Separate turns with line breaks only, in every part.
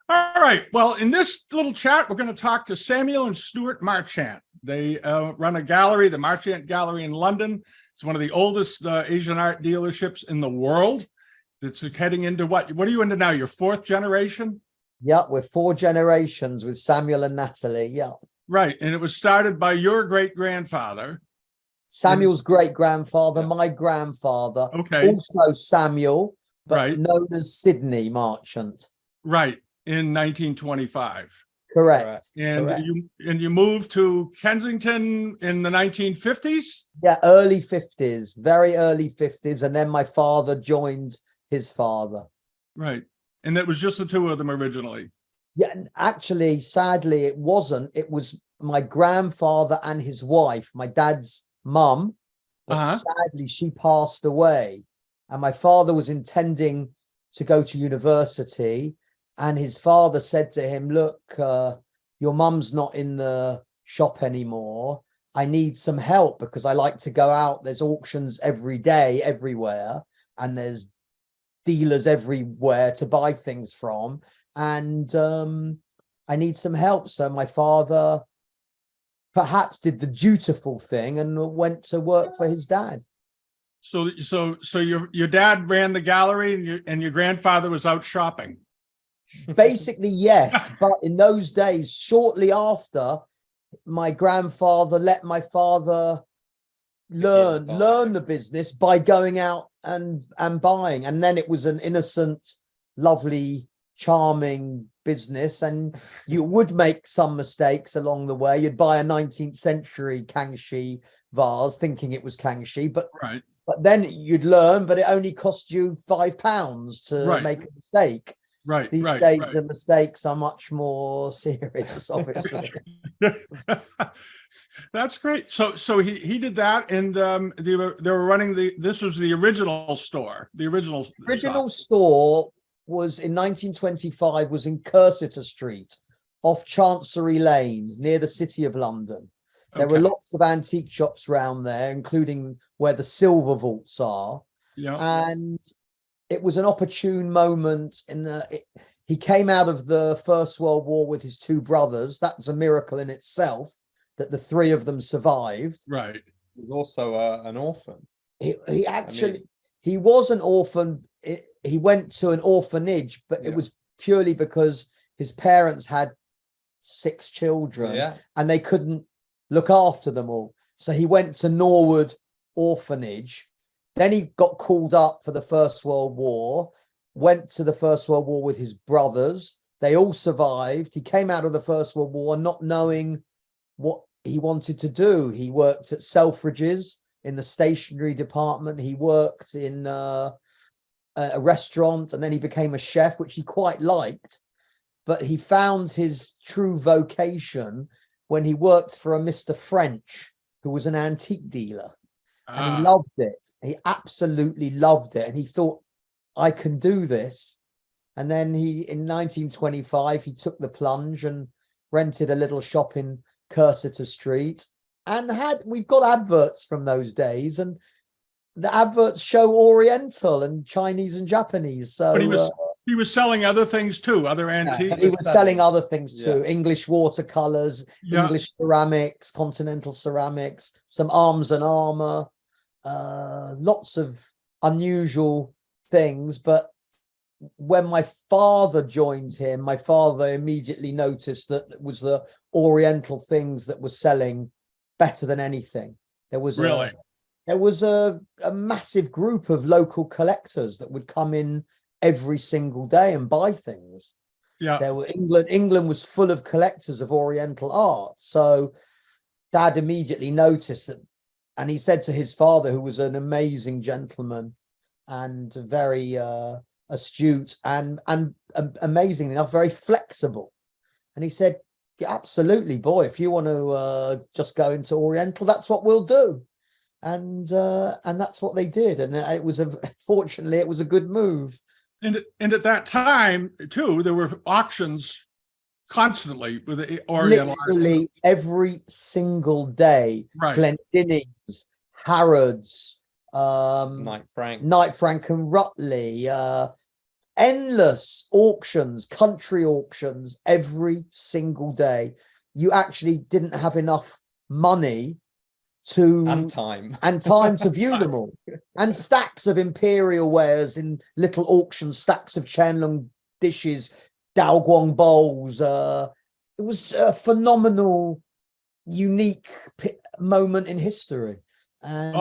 All right. Well, in this little chat, we're going to talk to Samuel and Stuart Marchant. They run a gallery, the Marchant Gallery in London. It's one of the oldest Asian art dealerships in the world. It's heading into what are you into now? Your fourth generation?
Yeah, we're 4 generations with Samuel and Natalie. Yeah.
Right. And it was started by your great-grandfather.
Samuel's great-grandfather, my grandfather.
Okay.
Also Samuel, but
right.
known as Sydney Marchant.
Right. In 1925.
Correct.
And
correct.
you moved to Kensington in the 1950s?
Yeah, early 50s, very early 50s. And then my father joined his father.
Right. And that was just the two of them originally.
Yeah, actually, sadly, it wasn't. It was my grandfather and his wife, my dad's mum. But sadly, she passed away. And my father was intending to go to university. And his father said to him, look, your mum's not in the shop anymore. I need some help because I like to go out. There's auctions every day, everywhere. And there's dealers everywhere to buy things from. And I need some help. So my father perhaps did the dutiful thing and went to work for his dad.
So your dad ran the gallery and your grandfather was out shopping.
Basically, yes. But in those days, shortly after, my grandfather let my father learn the business by going out and buying. And then it was an innocent, lovely, charming business. And you would make some mistakes along the way. You'd buy a 19th century Kangxi vase thinking it was Kangxi, but then you'd learn, but it only cost you £5 to make a mistake.
Right.
These days, the mistakes are much more serious, obviously.
That's great. So he did that, and they were running this was the original store. The original
store was in 1925, was in Cursitor Street off Chancery Lane near the City of London. There were lots of antique shops around there, including where the silver vaults are.
Yeah.
And it was an opportune moment. He came out of the First World War with his 2 brothers. That was a miracle in itself that the 3 of them survived.
Right.
He was also an orphan.
He actually, he was an orphan. He went to an orphanage, but it was purely because his parents had 6 children and they couldn't look after them all. So he went to Norwood Orphanage. Then he got called up for the First World War, went to the First World War with his brothers. They all survived. He came out of the First World War not knowing what he wanted to do. He worked at Selfridges in the stationery department. He worked in a restaurant, and then he became a chef, which he quite liked. But he found his true vocation when he worked for a Mr. French, who was an antique dealer. And he loved it. He absolutely loved it. And he thought, I can do this. And then in 1925, he took the plunge and rented a little shop in Cursitor Street. And we've got adverts from those days. And the adverts show Oriental and Chinese and Japanese. So
but he was selling other things too, other antiques.
He was selling other things too. English watercolors, English ceramics, continental ceramics, some arms and armor. Lots of unusual things. But when my father joined him, my father immediately noticed that it was the Oriental things that were selling better than anything. There was a massive group of local collectors that would come in every single day and buy things. England was full of collectors of Oriental art. So Dad immediately noticed that. And he said to his father, who was an amazing gentleman and very astute and amazingly enough, very flexible. And he said, yeah, absolutely, boy, if you want to just go into Oriental, that's what we'll do. And that's what they did. And it was fortunately, it was a good move.
And at that time, too, there were auctions constantly with the Oriental.
Literally every single day.
Right.
Glendinning, Harrods,
Knight Frank
and Rutley, endless auctions, country auctions every single day. You actually didn't have enough money
and time
to view them all. And stacks of imperial wares in little auctions, stacks of Qianlong dishes, Daoguang bowls. It was a phenomenal, unique moment in history. And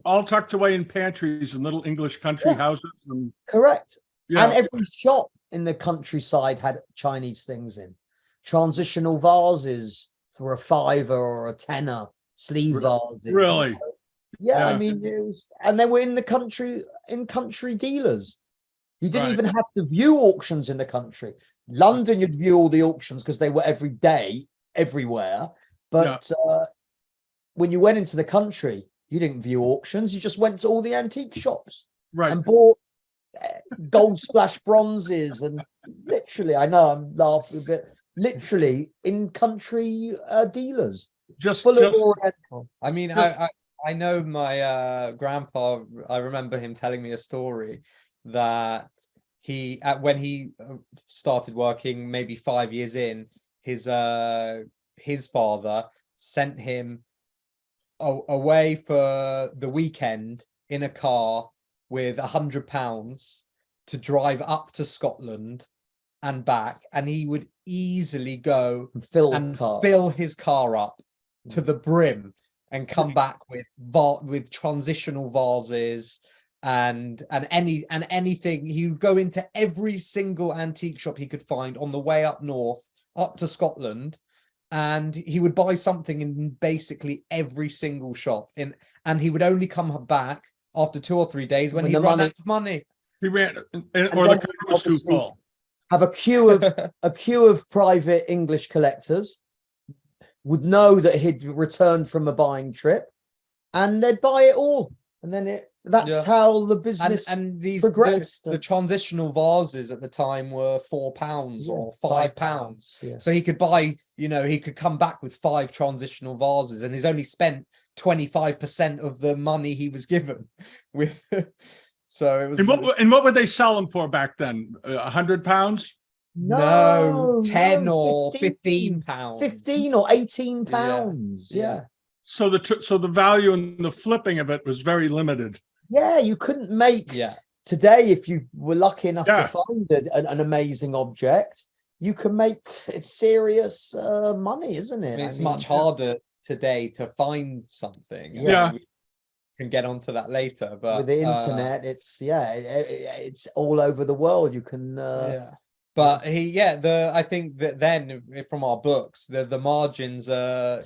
all tucked away in pantries and little English country houses. And,
correct. Yeah. And every shop in the countryside had Chinese things in. Transitional vases for a $5 or a $10, sleeve vases.
Really?
Yeah, I mean, it was, and they were in country dealers. You didn't even have to view auctions in the country. London, you'd view all the auctions because they were every day, everywhere. But when you went into the country, you didn't view auctions. You just went to all the antique shops and bought gold splash bronzes. And literally, I know I'm laughing a bit, literally in country dealers.
Just
full of Oriental.
I mean, I know my grandpa, I remember him telling me a story that when he started working maybe 5 years in, his father sent him away for the weekend in a car with £100 to drive up to Scotland and back, and he would easily go and fill his car up to the brim and come back with transitional vases and anything. He would go into every single antique shop he could find on the way up north, up to Scotland, and he would buy something in basically every single shop. And he would only come back after 2 or 3 days when he ran out of money.
He ran, or the car was too full.
Have a queue of private English collectors would know that he'd returned from a buying trip, and they'd buy it all. And then that's how the business
and these
progressed.
The transitional vases at the time were £4 or £5. Yeah. So he could buy, he could come back with 5 transitional vases, and he's only spent 25% of the money he was given with. So it was.
And what would they sell them for back then? £100?
No, 10 or 15 pounds.
15 or 18 pounds. Yeah.
So the value and the flipping of it was very limited.
Yeah, you couldn't make today, if you were lucky enough to find an amazing object, you can make it serious money, isn't it?
I mean, it's much harder today to find something.
Yeah.
We can get onto that later, but
with the internet, it's all over the world. You can
But I think that then from our books, the margins are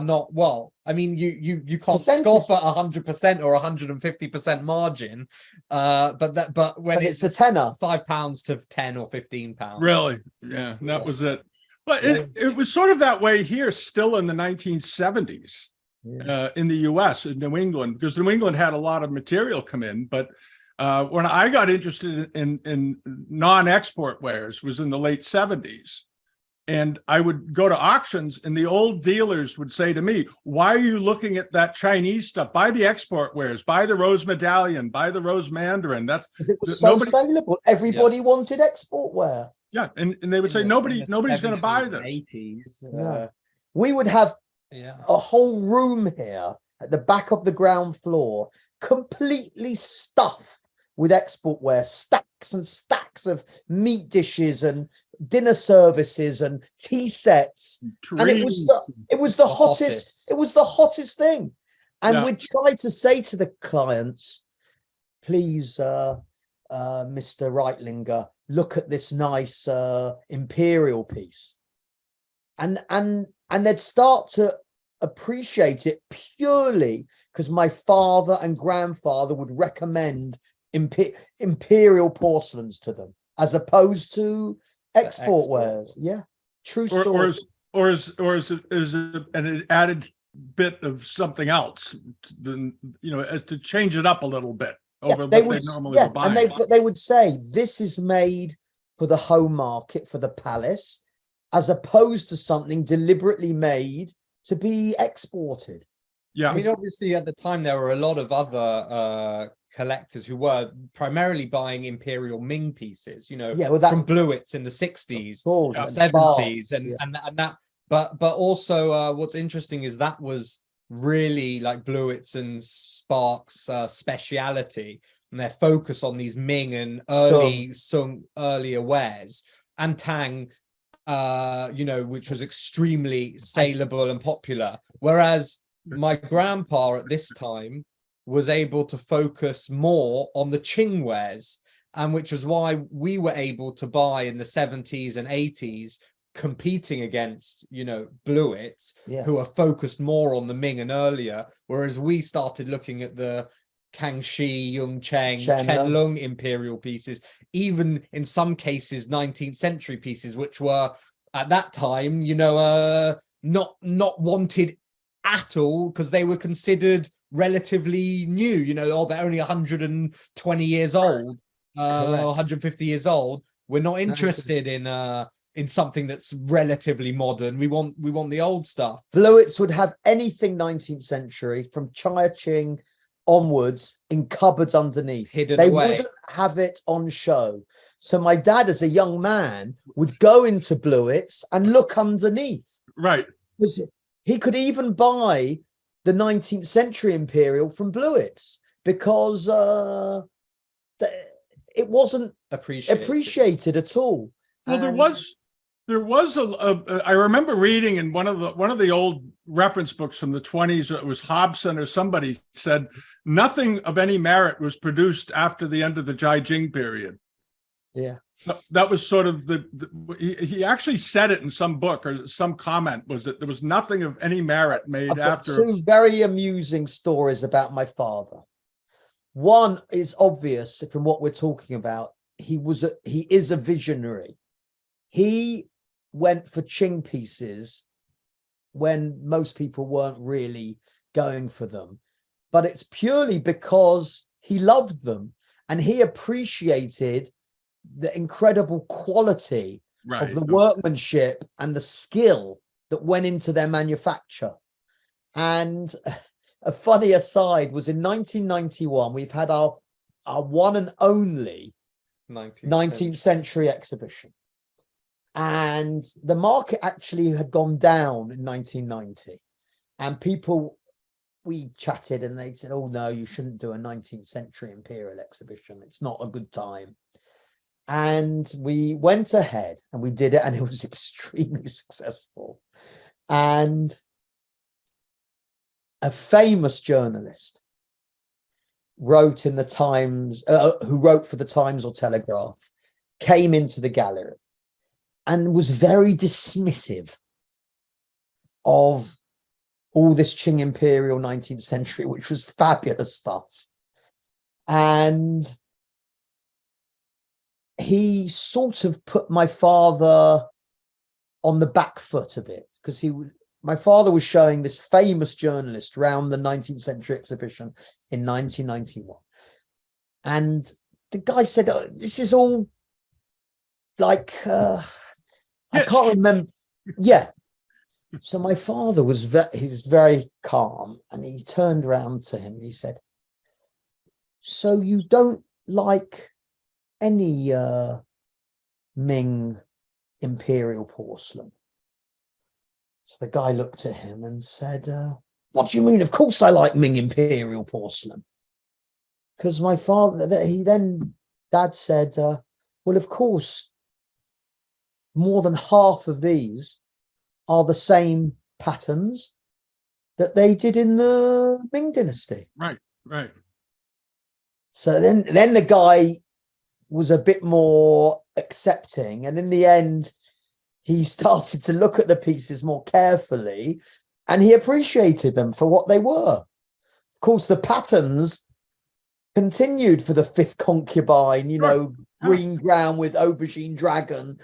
not, well, I mean, you can't scoff at 100% or 150% margin, but when
it's a tenner,
£5 to 10 or £15.
Really? Yeah, that was it. But it was sort of that way here still in the 1970s in the US, in New England, because New England had a lot of material come in, but when I got interested in non-export wares was in the late 70s. And I would go to auctions, and the old dealers would say to me, why are you looking at that Chinese stuff? Buy the export wares, buy the rose medallion, buy the rose mandarin. It
was so saleable. Everybody wanted export ware.
Yeah, and they would say, nobody's going to buy this.
80s.
No. We would have a whole room here at the back of the ground floor, completely stuffed with export ware, stacks and stacks of meat dishes and dinner services and tea sets. And it was the hottest thing. And we'd try to say to the clients, please, Mr. Reitlinger, look at this nice imperial piece. And they'd start to appreciate it purely because my father and grandfather would recommend imperial porcelains to them. as opposed to export wares. Yeah, true story.
Or is it an added bit of something else, to change it up a little bit over what they normally were buying.
And they would say this is made for the home market, for the palace, as opposed to something deliberately made to be exported.
Yeah,
I mean, obviously at the time there were a lot of other collectors who were primarily buying Imperial Ming pieces, from Bluets in the 60s, 70s, and that. But also, what's interesting is that was really like Bluets and Sparks' speciality, and their focus on these Ming and earlier wares, and Tang, which was extremely saleable and popular. Whereas my grandpa at this time was able to focus more on the Qing wares, and which was why we were able to buy in the 70s and 80s, competing against Bluets, who are focused more on the Ming and earlier, whereas we started looking at the Kangxi, Yongcheng, Qianlong imperial pieces, even in some cases 19th century pieces, which were at that time not wanted at all, because they were considered relatively new. They're only 120 years old, 150 years old. We're not interested in something that's relatively modern. We want the old stuff.
Bluets would have anything 19th century from Chai-Ching onwards in cupboards underneath.
Hidden
away. They wouldn't have it on show. So my dad, as a young man, would go into Bluets and look underneath.
Right.
He could even buy the 19th century Imperial from Bluets because it wasn't appreciated at all.
Well, there was I remember reading in one of the old reference books from the 20s, it was Hobson or somebody said nothing of any merit was produced after the end of the Jiajing period.
Yeah.
That was sort of he actually said it in some book, or some comment was that there was nothing of any merit made after.
Two very amusing stories about my father. One is obvious from what we're talking about. He is a visionary. He went for Qing pieces when most people weren't really going for them, but it's purely because he loved them and he appreciated the incredible quality of the workmanship and the skill that went into their manufacture. And a funny aside was in 1991, we've had our one and only 19th century exhibition. And the market actually had gone down in 1990. And we chatted and they said, oh, no, you shouldn't do a 19th century imperial exhibition. It's not a good time. And we went ahead and we did it, and it was extremely successful. And a famous journalist wrote in the Times, who wrote for the Times or Telegraph, came into the gallery and was very dismissive of all this Qing Imperial 19th century, which was fabulous stuff. And he sort of put my father on the back foot a bit, because my father was showing this famous journalist around the 19th century exhibition in 1991. And the guy said, oh, this is all like, I can't remember. Yeah. So my father was very calm, and he turned around to him and he said, so you don't like any Ming imperial porcelain? So the guy looked at him and said, what do you mean? Of course I like Ming imperial porcelain. Because my father, Dad said, well, of course, more than half of these are the same patterns that they did in the Ming dynasty.
Right.
So then the guy was a bit more accepting, and in the end he started to look at the pieces more carefully, and he appreciated them for what they were. Of course, the patterns continued for the fifth concubine, green ground with aubergine dragon.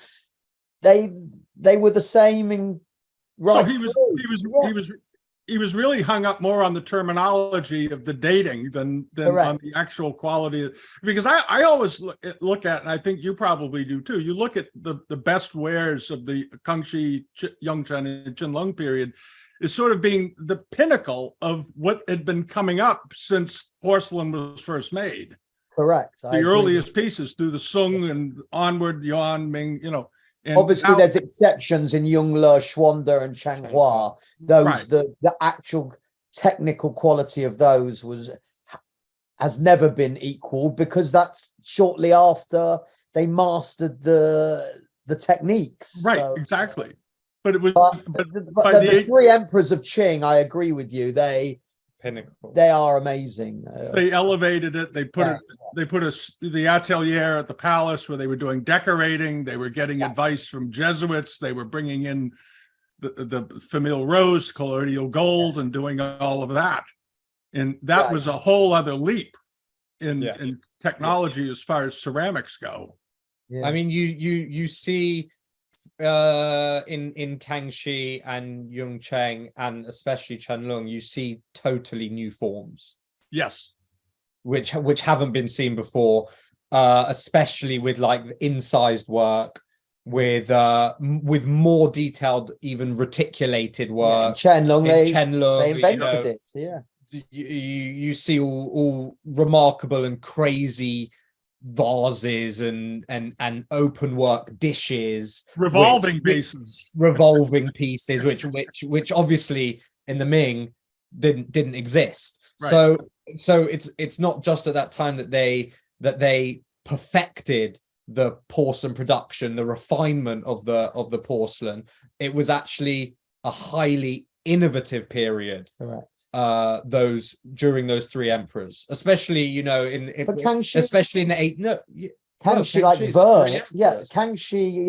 They were the same in right.
So he was really hung up more on the terminology of the dating than on the actual quality. Because I always look at, and I think you probably do too, you look at the best wares of the Kangxi, Yongchen, and Qianlong period is sort of being the pinnacle of what had been coming up since porcelain was first made.
Correct.
The earliest pieces through the Sung and onward, Yuan, Ming, And
obviously, there's exceptions in Yongle, Xuande, and Changhua. Those the actual technical quality of those has never been equaled, because that's shortly after they mastered the techniques.
Right,
so,
exactly. But it was
but the three emperors of Qing, I agree with you. They are amazing.
They elevated it. They put the atelier at the palace where they were doing decorating. They were getting advice from Jesuits. They were bringing in the famille rose, colloidal gold, and doing all of that. And that was a whole other leap in technology as far as ceramics go.
I mean, you see in Kangxi and Yongcheng, and especially Qianlong, you see totally new forms.
Yes.
Which haven't been seen before, especially with like incised work, with more detailed, even reticulated work.
Qianlong, they invented
it.
Yeah.
You see all remarkable and crazy vases and open work dishes,
revolving pieces,
which obviously in the Ming didn't exist.
Right.
So it's not just at that time that they perfected the porcelain production, the refinement of the porcelain. It was actually a highly innovative period.
Correct.
During those three emperors, especially especially in the
Kangxi, like Vert, Kangxi.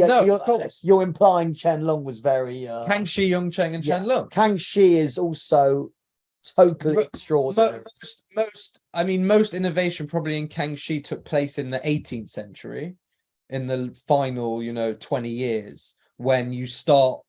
You're implying Qianlong was very
Kangxi, Yongcheng, and Qianlong.
Kangxi is also totally extraordinary.
Most innovation probably in Kangxi took place in the 18th century, in the final 20 years, when you start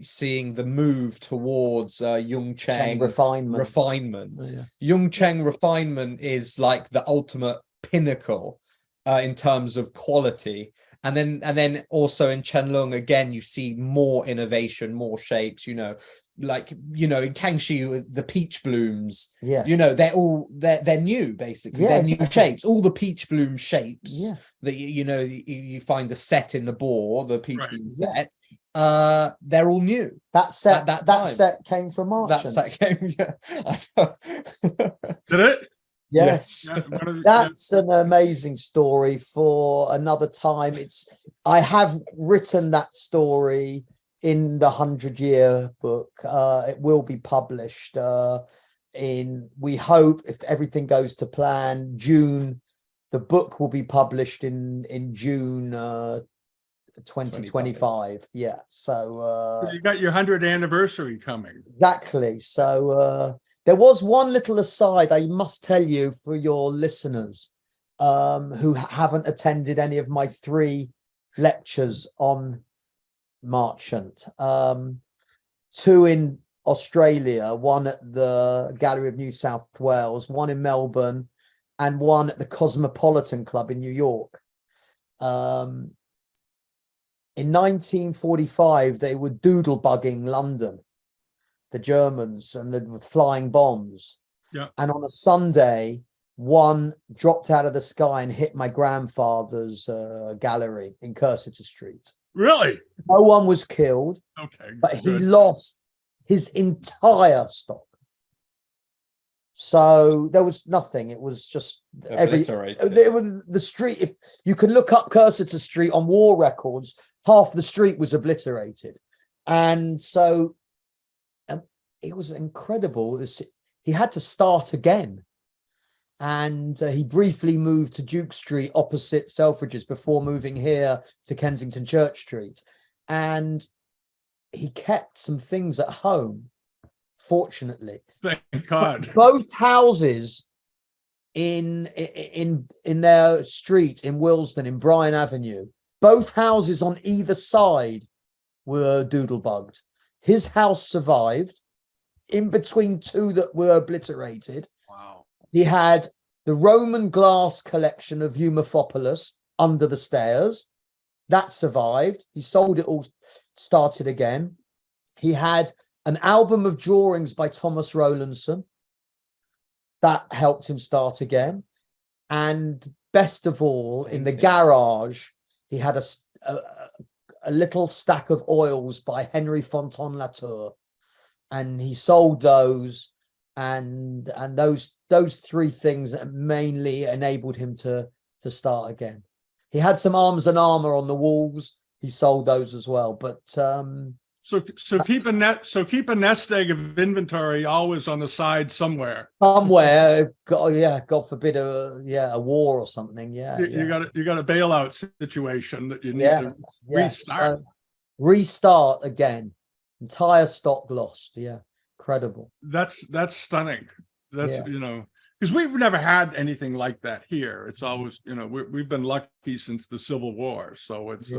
seeing the move towards Yongcheng refinement. Yongcheng refinement is like the ultimate pinnacle in terms of quality, and then also in Qianlong again you see more innovation, more shapes. In Kangxi the peach blooms, they're new, basically. They're new shapes. All the peach bloom shapes that you find the set in the boar, the peach bloom set. They're all new.
That set came from Marchant.
That set came,
Did it?
Yes. That's an amazing story for another time. I have written that story in the 100-year book. It will be published we hope, if everything goes to plan, June. The book will be published in June 2025. So
you got your 100th anniversary coming.
Exactly. So there was one little aside I must tell you for your listeners who haven't attended any of my 3 lectures on Marchant. 2 in Australia, one at the Gallery of New South Wales, one in Melbourne, and one at the Cosmopolitan Club in New York. In 1945, they were doodle bugging London, the Germans, and the flying bombs.
Yeah.
And on a Sunday, one dropped out of the sky and hit my grandfather's gallery in Cursitor Street.
Really?
No one was killed.
Okay.
But he lost his entire stock. So there was nothing. It was just the street. If you can look up Cursitor Street on war records, half the street was obliterated. And so it was incredible. He had to start again. And he briefly moved to Duke Street opposite Selfridges before moving here to Kensington Church Street. And he kept some things at home, fortunately.
Thank God.
Both houses in their street in Willesden, in Bryan Avenue. Both houses on either side were doodlebugged. His house survived. In between two that were obliterated,
Wow.
he had the Roman glass collection of Eumorphopolis under the stairs. That survived. He sold it all, started again. He had an album of drawings by Thomas Rowlandson. That helped him start again. And best of all, in the garage, he had a little stack of oils by Henry Fontaine Latour. And he sold those, and those three things that mainly enabled him to start again. He had some arms and armor on the walls. He sold those as well. But
so keep a nest egg of inventory always on the side somewhere.
Somewhere, God forbid a war or something.
You got a bailout situation that you need to restart.
So, restart again. Entire stock lost. Yeah, incredible.
That's stunning. That's because we've never had anything like that here. It's always we've been lucky since the Civil War, so it's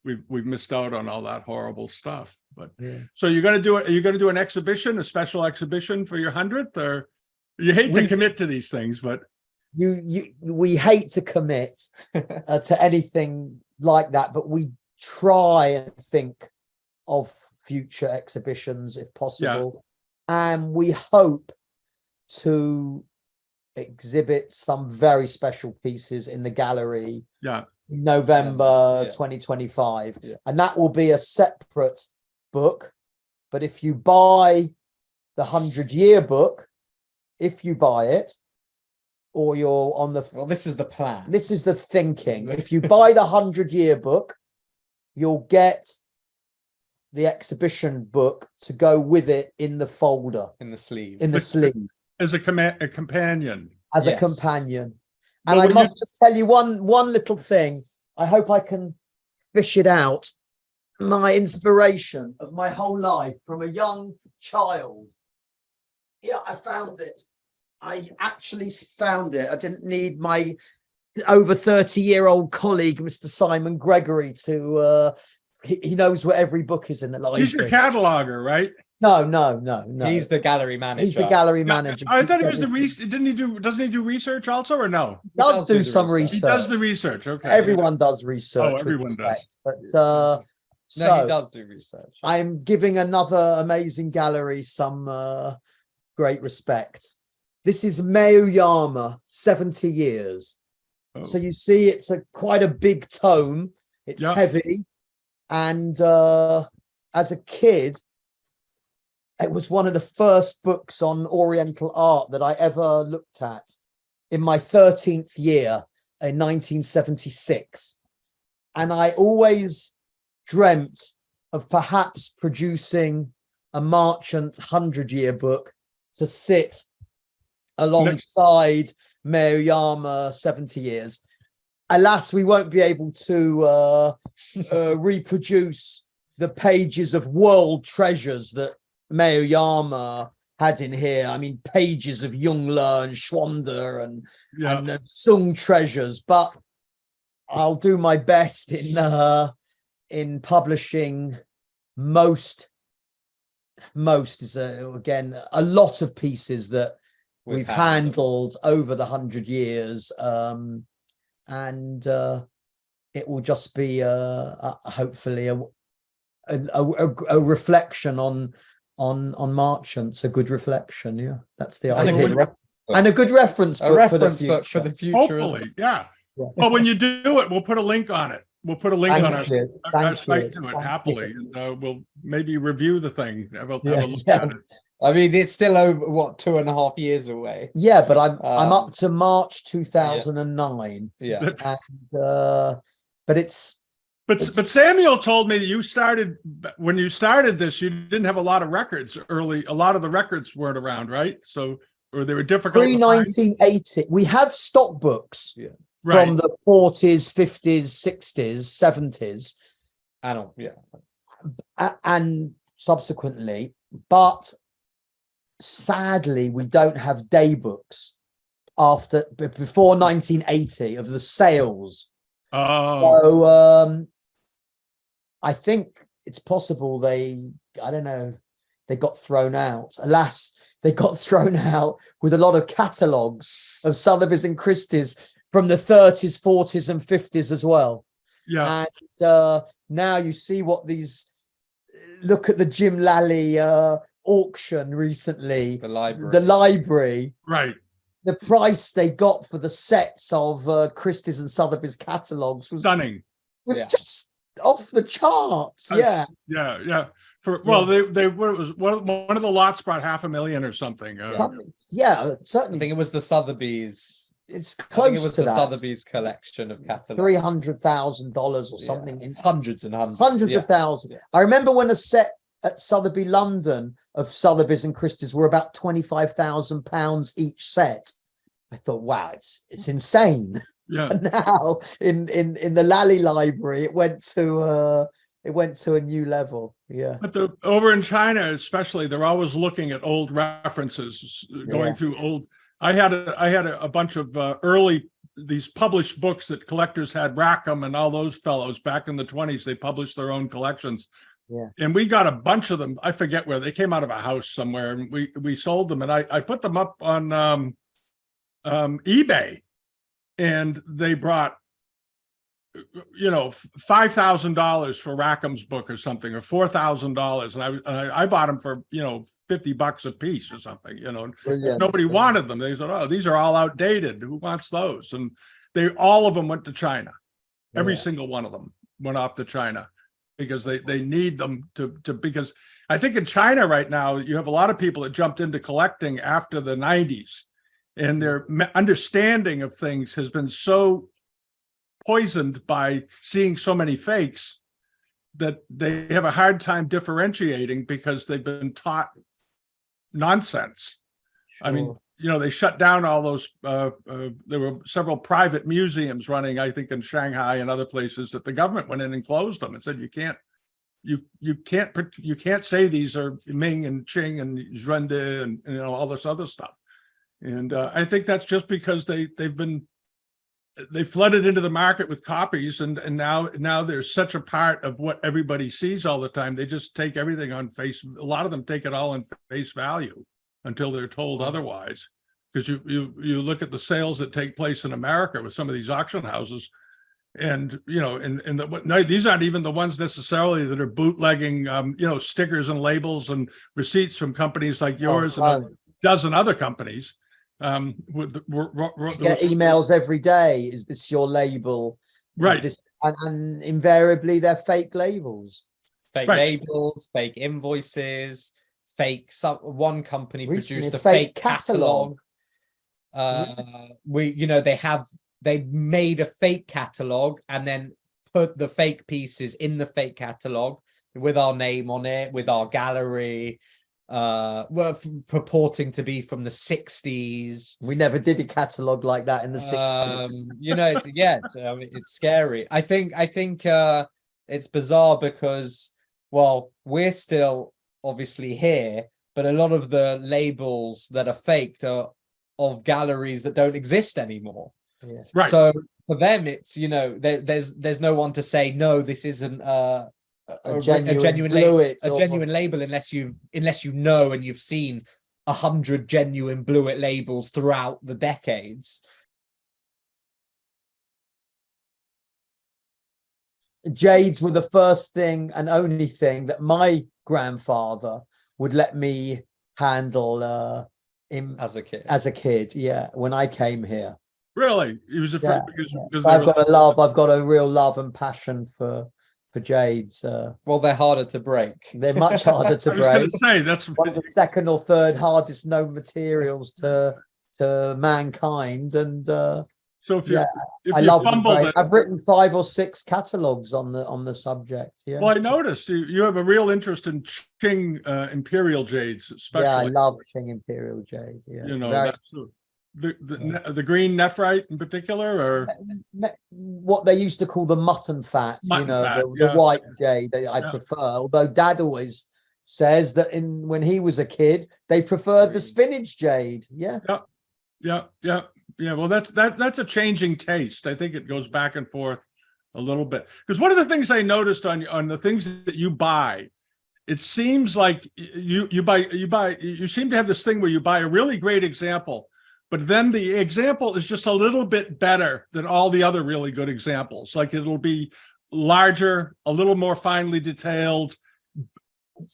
we've missed out on all that horrible stuff. But so you're gonna do it? Are you gonna do an exhibition, a special exhibition for your 100th, or you hate to commit to these things, but
we hate to commit to anything like that, but we try and think of future exhibitions if possible, and we hope to exhibit some very special pieces in the gallery in November 2025, and that will be a separate book. But if you buy the 100-year book, if you buy it, or you're on the
this is the plan,
this is the thinking, if you buy the 100-year book, you'll get the exhibition book to go with it in the folder,
in the sleeve,
as a companion.
As a companion. And I must just tell you one little thing. I hope I can fish it out. My inspiration of my whole life from a young child. Yeah, I found it. I actually found it. I didn't need my over 30-year-old colleague, Mr. Simon Gregory, to he knows where every book is in the library.
He's your cataloger, right?
No.
He's the gallery manager.
He's the gallery manager.
I thought he was doesn't he do research also, or no?
He does do some research.
He does the research. Okay.
Everyone does research.
Oh, everyone does.
But
no, he does do research.
I'm giving another amazing gallery some great respect. This is Meoyama, 70 years. Oh. So you see, it's quite a big tome. It's heavy. And as a kid, it was one of the first books on Oriental art that I ever looked at in my 13th year in 1976. And I always dreamt of perhaps producing a Marchant 100-year book to sit alongside Meoyama 70 years. Alas, we won't be able to reproduce the pages of world treasures that Meoyama had in here. I mean, pages of Jungler and Schwander and Sung treasures. But I'll do my best in publishing most is again a lot of pieces that we've handled over the 100 years. And it will just be hopefully a reflection on Marchants, a good reflection. Yeah, that's the idea. And a good reference book for the future.
Hopefully, Well, when you do it, we'll put a link on it. We'll put a link on our site to it happily, and we'll maybe review the thing. Have a look at it.
I mean, it's still over 2.5 years away.
Yeah, but I'm up to March 2009.
Yeah,
and
but Samuel told me that you started when you started this. You didn't have a lot of records early. A lot of the records weren't around, right? So, or they were difficult.
Pre-1980, we have stock books from the 40s, 50s, 60s, 70s, and subsequently, but sadly, we don't have day books. before 1980 of the sales.
Oh,
So I think it's possible I don't know, they got thrown out. Alas, they got thrown out with a lot of catalogues of Sotheby's and Christie's from the 30s, 40s, and 50s as well.
yeah.
And now you see what these. Look at the Jim Lally auction recently.
The library.
The library.
Right.
The price they got for the sets of Christie's and Sotheby's catalogues was
Stunning.
just off the charts. Yeah.
Yeah. Well, they were, it was one of the lots brought $500,000 or something.
Yeah, certainly.
I think it was the Sotheby's.
It's
I think
close
it was
to
the
that.
Sotheby's collection of catalogs.
$300,000 or something.
It's hundreds and hundreds.
Hundreds of thousands.
Yeah.
I remember when a set at Sotheby London of Sotheby's and Christie's were about £25,000 each set. I thought, wow, it's insane.
Yeah.
And now in the Lally library, it went to a new level. Yeah.
But over in China, especially, they're always looking at old references, going through old. I had a bunch of these published books that collectors had. Rackham and all those fellows back in the 20s, they published their own collections.
Yeah.
And we got a bunch of them. I forget where they came out of a house somewhere, and we sold them. And I put them up on eBay, and they brought $5,000 for Rackham's book or something, or $4,000, and I bought them for $50 a piece or something. Nobody wanted them. They said, "Oh, these are all outdated. Who wants those?" And all of them went to China. Every single one of them went off to China because they need them to because I think in China right now you have a lot of people that jumped into collecting after the 90s, and their understanding of things has been so poisoned by seeing so many fakes that they have a hard time differentiating because they've been taught nonsense. Sure. I mean, they shut down all those there were several private museums running, I think in Shanghai and other places, that the government went in and closed them and said, you can't say these are Ming and Qing and Zhuangde and all this other stuff. And I think that's just because they flooded into the market with copies, and now there's such a part of what everybody sees all the time. They just take everything on face. A lot of them take it all on face value until they're told otherwise. Because you look at the sales that take place in America with some of these auction houses, and these aren't even the ones necessarily that are bootlegging stickers and labels and receipts from companies like yours and a dozen other companies.
Get emails every day. Is this your label?
Right.
And invariably they're fake labels.
Fake labels, fake invoices, one company produced a fake catalog. They made a fake catalog and then put the fake pieces in the fake catalog with our name on it, with our gallery. Purporting to be from the 60s.
We never did a catalog like that in the 60s.
It's scary. I think it's bizarre because, well, we're still obviously here, but a lot of the labels that are faked are of galleries that don't exist anymore.
Yeah.
Right.
So for them, it's there's no one to say no, this isn't a genuine label unless you know and you've seen 100 genuine Blewett labels throughout the decades.
Jades were the first thing and only thing that my grandfather would let me handle
as a kid.
When I came here.
Really? He was afraid because
so I've got a real love and passion for jades.
Well, they're harder to break.
They're much harder to break.
I was going to say that's
one of the second or third hardest known materials to mankind. And
so if
I love them. I've written 5 or 6 catalogs on the subject. Yeah.
Well, I noticed you have a real interest in Qing imperial jades, especially.
Yeah, I love Qing imperial jade. Yeah,
the green nephrite in particular, or
what they used to call the mutton fat, the white jade I prefer. Although Dad always says that when he was a kid, they preferred the spinach jade. Yeah.
Yeah, well, that's a changing taste. I think it goes back and forth a little bit. Because one of the things I noticed on the things that you buy, it seems like you seem to have this thing where you buy a really great example, but then the example is just a little bit better than all the other really good examples. Like it'll be larger, a little more finely detailed,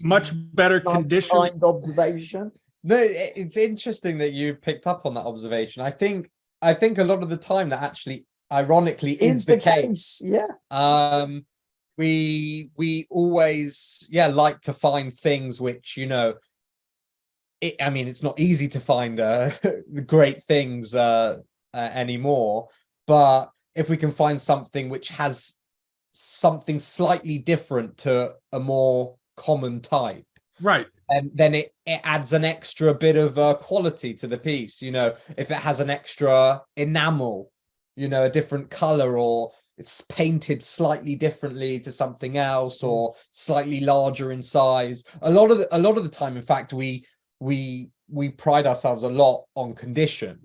much better condition.
Kind observation.
No, it's interesting that you picked up on that observation. I think a lot of the time that actually, ironically, is the case.
Yeah.
We always like to find things which, you know, I mean, it's not easy to find great things anymore, but if we can find something which has something slightly different to a more common type,
right,
and then it adds an extra bit of quality to the piece. You know, if it has an extra enamel, you know, a different color, or it's painted slightly differently to something else, or slightly larger in size. A lot of the time, in fact, we pride ourselves a lot on condition.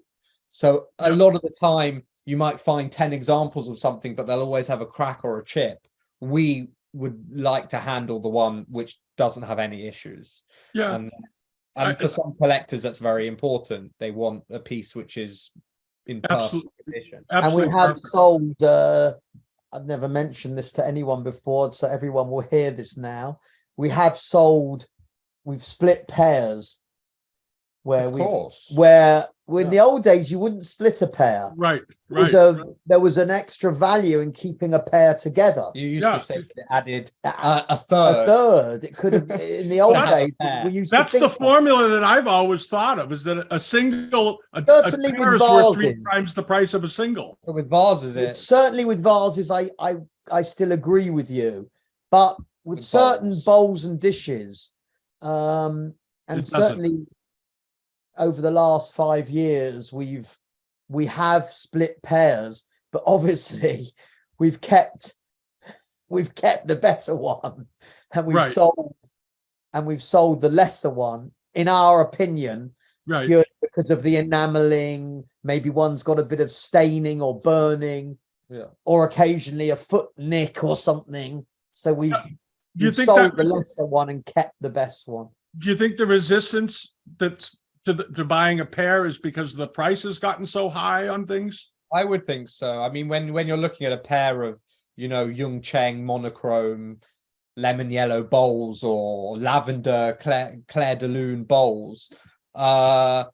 So a lot of the time you might find 10 examples of something, but they'll always have a crack or a chip. We would like to handle the one which doesn't have any issues.
Yeah.
And for some collectors, that's very important. They want a piece which is in perfect condition.
And we have sold, I've never mentioned this to anyone before, so everyone will hear this now. We've split pairs where in the old days you wouldn't split a pair.
Right.
There was an extra value in keeping a pair together.
You used to say that it added a third.
A third. It could have in the old days.
That's the formula that I've always thought of, is that a pair is worth 3 times the price of a single.
But with vases,
certainly with vases, I still agree with you, but with certain bowls and dishes, and certainly over the last 5 years, we have split pairs, but obviously we've kept the better one, and we've sold the lesser one, in our opinion, purely because of the enameling. Maybe one's got a bit of staining or burning, or occasionally a foot nick or something. So we've sold the lesser one and kept the best one.
Do you think the resistance to buying a pair is because the price has gotten so high on things?
I would think so. I mean, when you're looking at a pair of, you know, Yung Cheng monochrome lemon yellow bowls, or lavender Claire de Lune bowls, and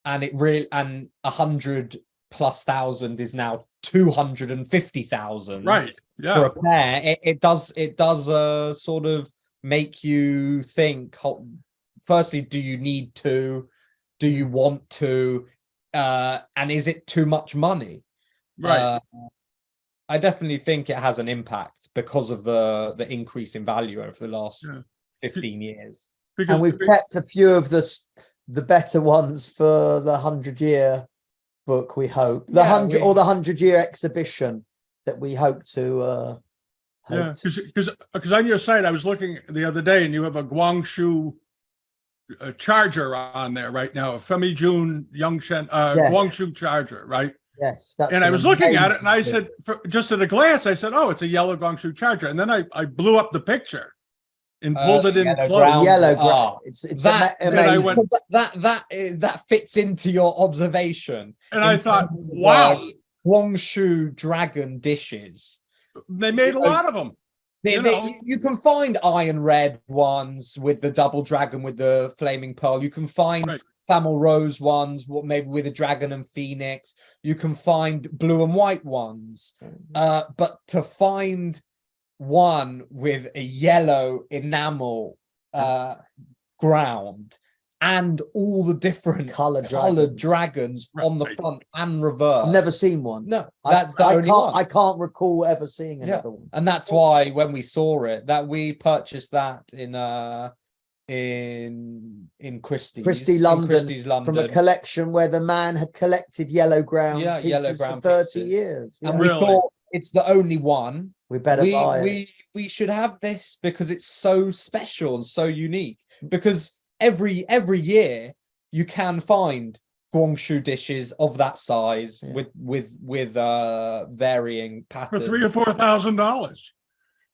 100,000+ is now 250,000,
right? Yeah,
for a pair. It does sort of make you think. Firstly, do you need to? Do you want to? And is it too much money?
Right.
I definitely think it has an impact because of the increase in value over the last 15 years.
And we've kept a few of the better ones for the 100-year book, we hope. The 100-year exhibition that we hope to
because on your site I was looking the other day, and you have a Guangzhou charger on there right now, a Femi Jun Yongshen Guangzhou charger, right?
Yes.
And I was looking at it, and I said, just at a glance, I said, oh, it's a yellow Guangzhou charger. And then I blew up the picture and pulled it in close.
Yellow ground. It's
that,
amazing.
That fits into your observation.
And I thought, wow,
Guangzhou dragon dishes.
They made a lot of them.
You can find iron red ones with the double dragon with the flaming pearl. You can find Thamel Rose ones, maybe with a dragon and phoenix. You can find blue and white ones. But to find one with a yellow enamel ground and all the different colored dragons on the front and reverse.
I've never seen one.
No, that's the only one.
I can't recall ever seeing another one.
And that's why when we saw it, that we purchased that in Christie's London,
from a collection where the man had collected yellow ground pieces for 30 years.
And we thought, it's the only one.
We better buy it.
We should have this because it's so special and so unique. Because every year you can find Guangzhou dishes of that size with varying patterns
for $3,000 or $4,000.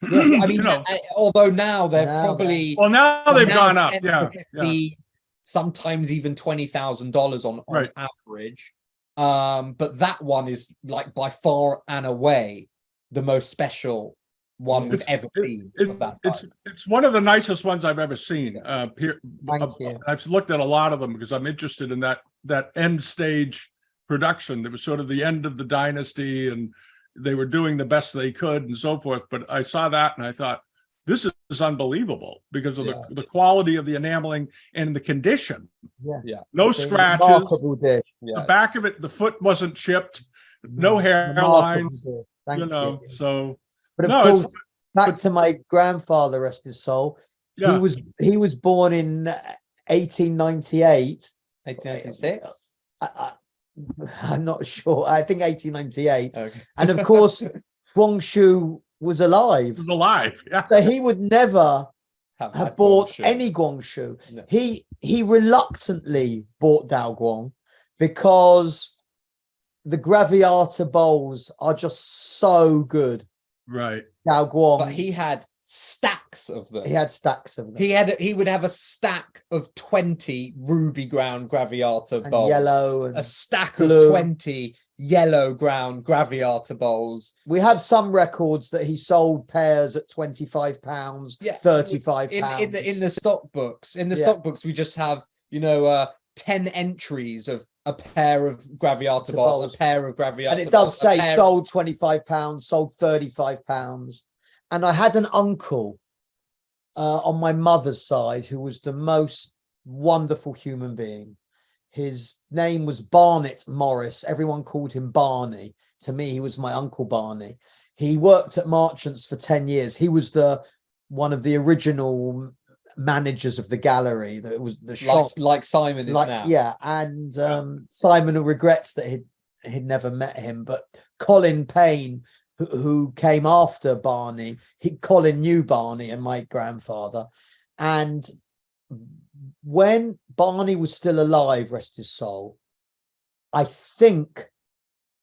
Yeah, I mean,
You know.
although now they're probably
now they've gone up.
10
Yeah,
to 50, sometimes even $20,000 on
right.
average. But that one is like by far and away the most special one we've ever seen.
It's one of the nicest ones I've ever seen.
Thank you.
I've looked at a lot of them because I'm interested in that end stage production. That was sort of the end of the dynasty, and they were doing the best they could and so forth. But I saw that and I thought, this is unbelievable because of the quality of the enameling and the condition.
Yeah.
No
It's a
scratches.
remarkable dish.
The back of it, the foot wasn't chipped. No hairlines.
Thank you.
So.
But of course, back to my grandfather, rest his soul.
Yeah.
He was born in 1898.
1896.
I'm not sure. I think 1898.
Okay.
And of course, Guangzhou was alive.
He was alive. Yeah.
So he would never have bought
Guangzhou.
any Guangzhou.
No.
He reluctantly bought Daoguang because the Graviata bowls are just so good.
Right.
Daoguang.
But he had stacks of them.
He had stacks of them.
He would have a stack of 20 ruby ground Graviata
And
bowls.
yellow and
a stack
blue.
of 20 yellow ground Graviata bowls.
We have some records that he sold pairs at £25, £35.
In the stock books. In the stock books, we just have 10 entries of a pair of Graviata bowls, a pair of Graviata,
and it does say sold £25, sold £35. And I had an uncle on my mother's side who was the most wonderful human being. His name was Barnett Morris. Everyone called him Barney. To me, he was my Uncle Barney. He worked at Marchant's for 10 years. He was one of the original managers of the gallery. That was the shop,
like Simon is now.
Yeah, and Simon regrets that he'd never met him. But Colin Payne, who came after Barney, Colin knew Barney and my grandfather. And when Barney was still alive, rest his soul, I think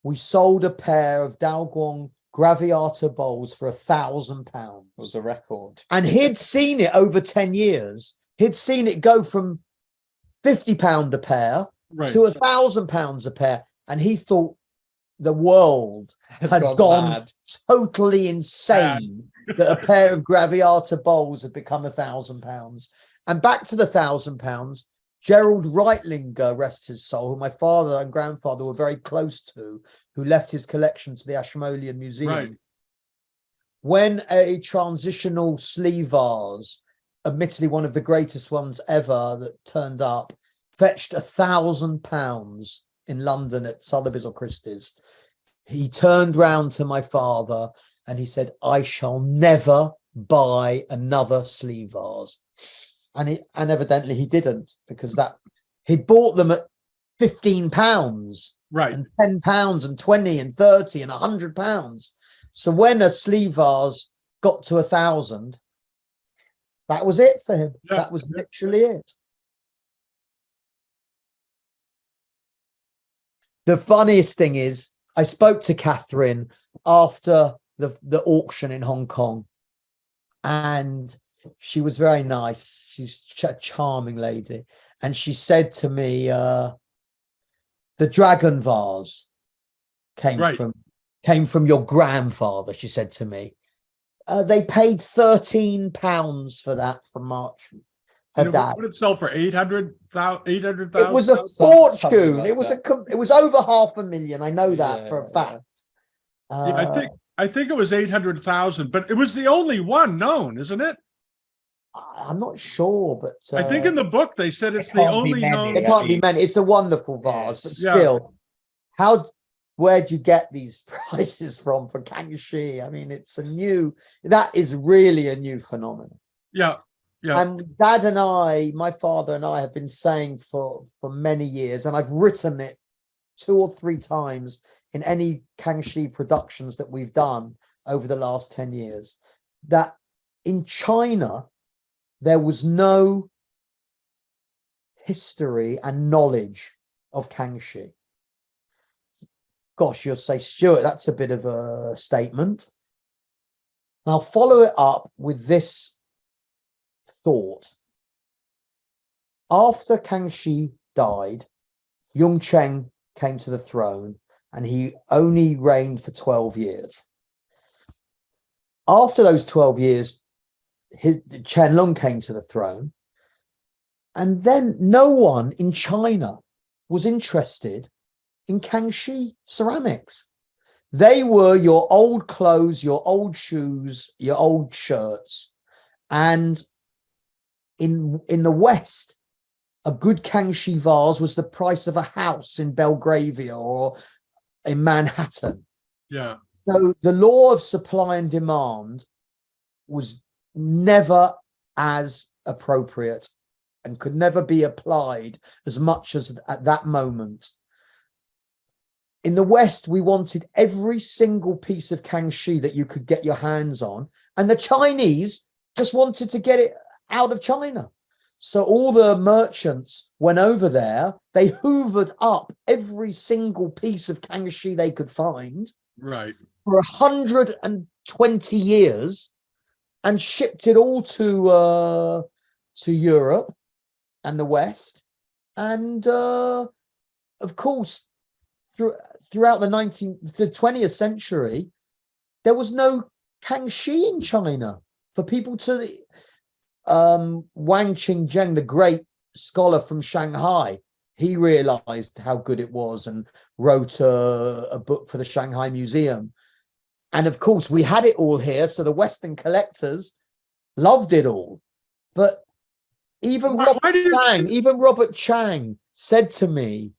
we sold a pair of Daoguang Graviata bowls for £1,000.
It was a record.
And he'd seen it over 10 years. He'd seen it go from £50 a pair to £1,000 a pair. And he thought the world had gone
mad.
Totally insane that a pair of Graviata bowls had become £1,000. And back to the £1,000, Gerald Reitlinger, rest his soul, who my father and grandfather were very close to, who left his collection to the Ashmolean Museum.
Right.
When a transitional sleeve vase, admittedly one of the greatest ones ever that turned up, fetched £1,000 in London at Sotheby's or Christie's, he turned round to my father and he said, "I shall never buy another sleeve vase." And evidently he didn't, because he'd bought them at £15,
right,
and £10 and 20 and 30 and £100. So when a sleeve vase got to 1,000, that was it for him.
Yeah.
That was literally it. The funniest thing is, I spoke to Catherine after the auction in Hong Kong, and she was very nice. She's a charming lady. And she said to me, the dragon vase came from your grandfather, she said to me. They paid £13 for that from Marchant. Her dad.
What did it sell for? 800,000?
It was a fortune. Like it was over £500,000. I know that for a fact.
I think it was 800,000, but it was the only one known, isn't it?
I'm not sure, but
I think in the book they said it's the only known.
It can't be many. It's a wonderful vase, but still, where'd you get these prices from for Kangxi? I mean, that is really a new phenomenon.
Yeah. Yeah.
And Dad and my father and I have been saying for many years, and I've written it 2 or 3 times in any Kangxi productions that we've done over the last 10 years, that in China, there was no history and knowledge of Kangxi. Gosh, you'll say, Stuart, that's a bit of a statement. I'll follow it up with this thought. After Kangxi died, Yongcheng came to the throne, and he only reigned for 12 years. After those 12 years, Qianlong came to the throne, and then no one in China was interested in Kangxi ceramics. They were your old clothes, your old shoes, your old shirts. And in the West, a good Kangxi vase was the price of a house in Belgravia or in Manhattan.
Yeah.
So the law of supply and demand was never as appropriate and could never be applied as much as at that moment. In the West, we wanted every single piece of Kangxi that you could get your hands on, and the Chinese just wanted to get it out of China. So all the merchants went over there, they hoovered up every single piece of Kangxi they could find.
Right.
For 120 years, and shipped it all to Europe and the West. And of course, throughout the 20th century, there was no Kangxi in China for people to. Wang Qingzheng, the great scholar from Shanghai, he realized how good it was and wrote a book for the Shanghai Museum. And of course, we had it all here, so the Western collectors loved it all. But even Robert Chang said to me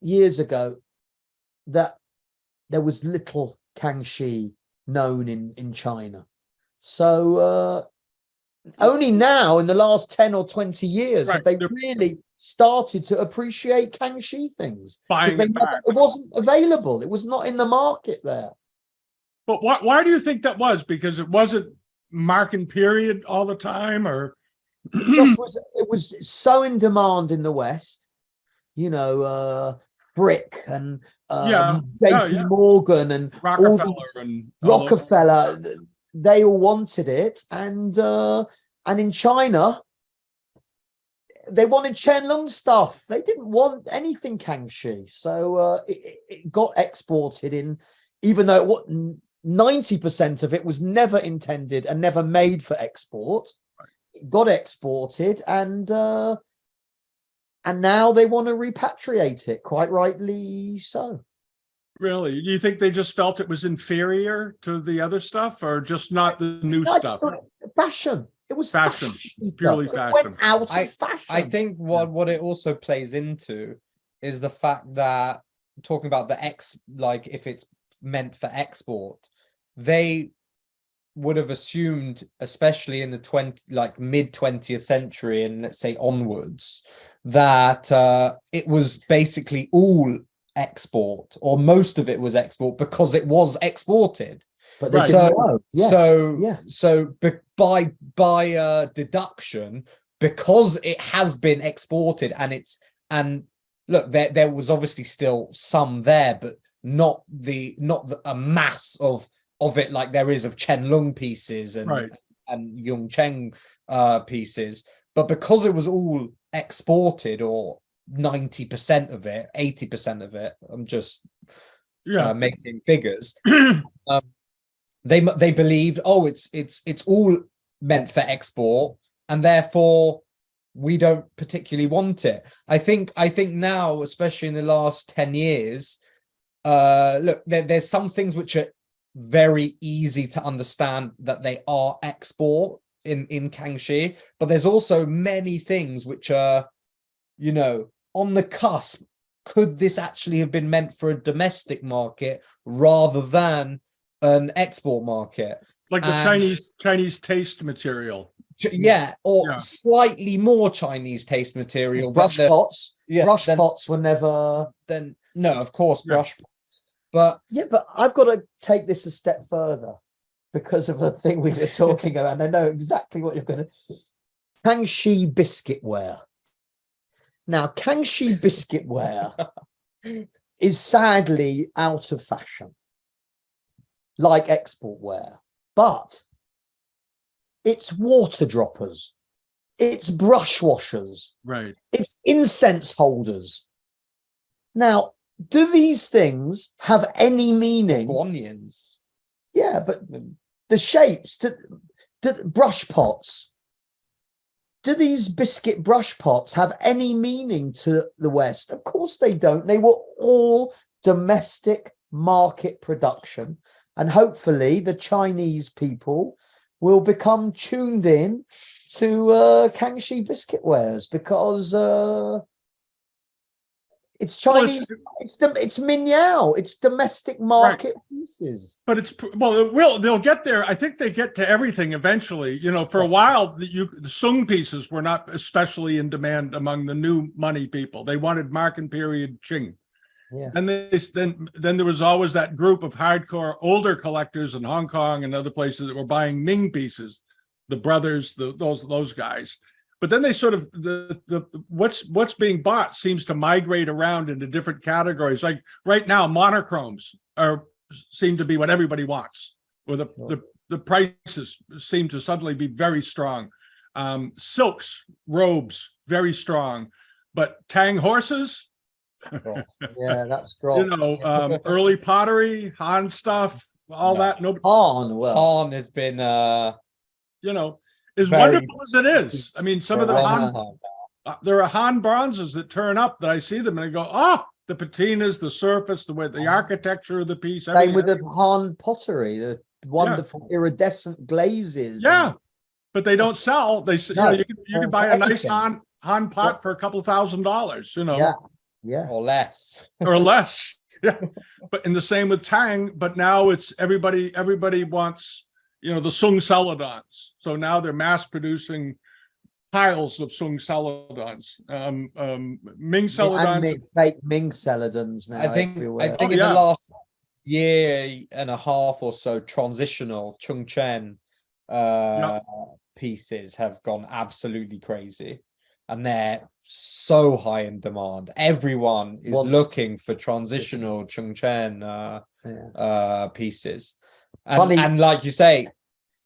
years ago that there was little Kangxi known in China. So only now, in the last 10 or 20 years, have they really started to appreciate Kangxi things. It wasn't available. It was not in the market there.
But why do you think that was? Because it wasn't marking period all the time, or
it was so in demand in the West, you know, Frick and JP Morgan and Rockefeller, they all wanted it, and in China they wanted Qianlong stuff. They didn't want anything Kangxi, so it got exported in, even though 90% of it was never intended and never made for export. It got exported, and now they want to repatriate it, quite rightly so.
Really? Do you think they just felt it was inferior to the other stuff, or just not the new stuff?
Fashion. It was
fashion, purely fashion.
It went out of fashion.
I think what it also plays into is the fact that, talking about like if it's meant for export, they would have assumed, especially in the mid 20th century and let's say onwards, that it was basically all export, or most of it was export, because it was exported.
But they didn't know.
So by deduction, because it has been exported, and look, there was obviously still some there, but not a mass of it like there is of Qianlong pieces and Yongcheng pieces. But because it was all exported, or 90% of it, 80% of it, I'm just making figures. They believed, it's all meant for export, and therefore we don't particularly want it. I think now, especially in the last 10 years, look, there's some things which are very easy to understand that they are export in Kangxi, but there's also many things which are, you know, on the cusp. Could this actually have been meant for a domestic market rather than an export market?
Like the Chinese taste material.
Slightly
more Chinese taste material.
Brush pots. Brush pots were never.
Then no, of course, brush pots. But
I've got to take this a step further because of the thing we were talking about. And I know exactly what you're going to. Kangxi biscuitware. Now, Kangxi biscuitware is sadly out of fashion, like export wear, but it's water droppers, it's brush washers,
right?
It's incense holders. Now, do these things have any meaning?
Onions.
Yeah, but the shapes, the brush pots. Do these biscuit brush pots have any meaning to the West? Of course they don't. They were all domestic market production. And hopefully the Chinese people will become tuned in to Kangxi biscuitwares, because it's Chinese, it's Minyao, it's domestic market pieces.
But they'll get there. I think they get to everything eventually. You know, for a while, the Sung pieces were not especially in demand among the new money people. They wanted market period Qing.
Yeah.
And then there was always that group of hardcore older collectors in Hong Kong and other places that were buying Ming pieces, the brothers, those guys. But then they sort of what's being bought seems to migrate around into different categories. Like right now, monochromes seem to be what everybody wants, or the prices seem to suddenly be very strong. Silks, robes, very strong, but Tang horses.
Yeah, that's dropped.
You know, early pottery, Han stuff, all that. No,
Han
has been
you know, as wonderful as it is. I mean, some of the Han, there are Han bronzes that turn up that I see them and I go, oh, the patinas, the surface, the architecture of the piece.
Same with the Han pottery, the wonderful iridescent glazes.
Yeah, but they don't sell. They, you know, you can buy a nice Han pot for a couple $1,000. You know.
Yeah,
or less.
Yeah, but in the same with Tang. But now it's everybody wants, you know, the Sung celadons. So now they're mass producing piles of Sung celadons, Ming celadons,
and fake Ming celadons now.
I think in the last year and a half or so, transitional Chongqing pieces have gone absolutely crazy. And they're so high in demand. Everyone is looking for transitional Chongqing pieces. And like you say,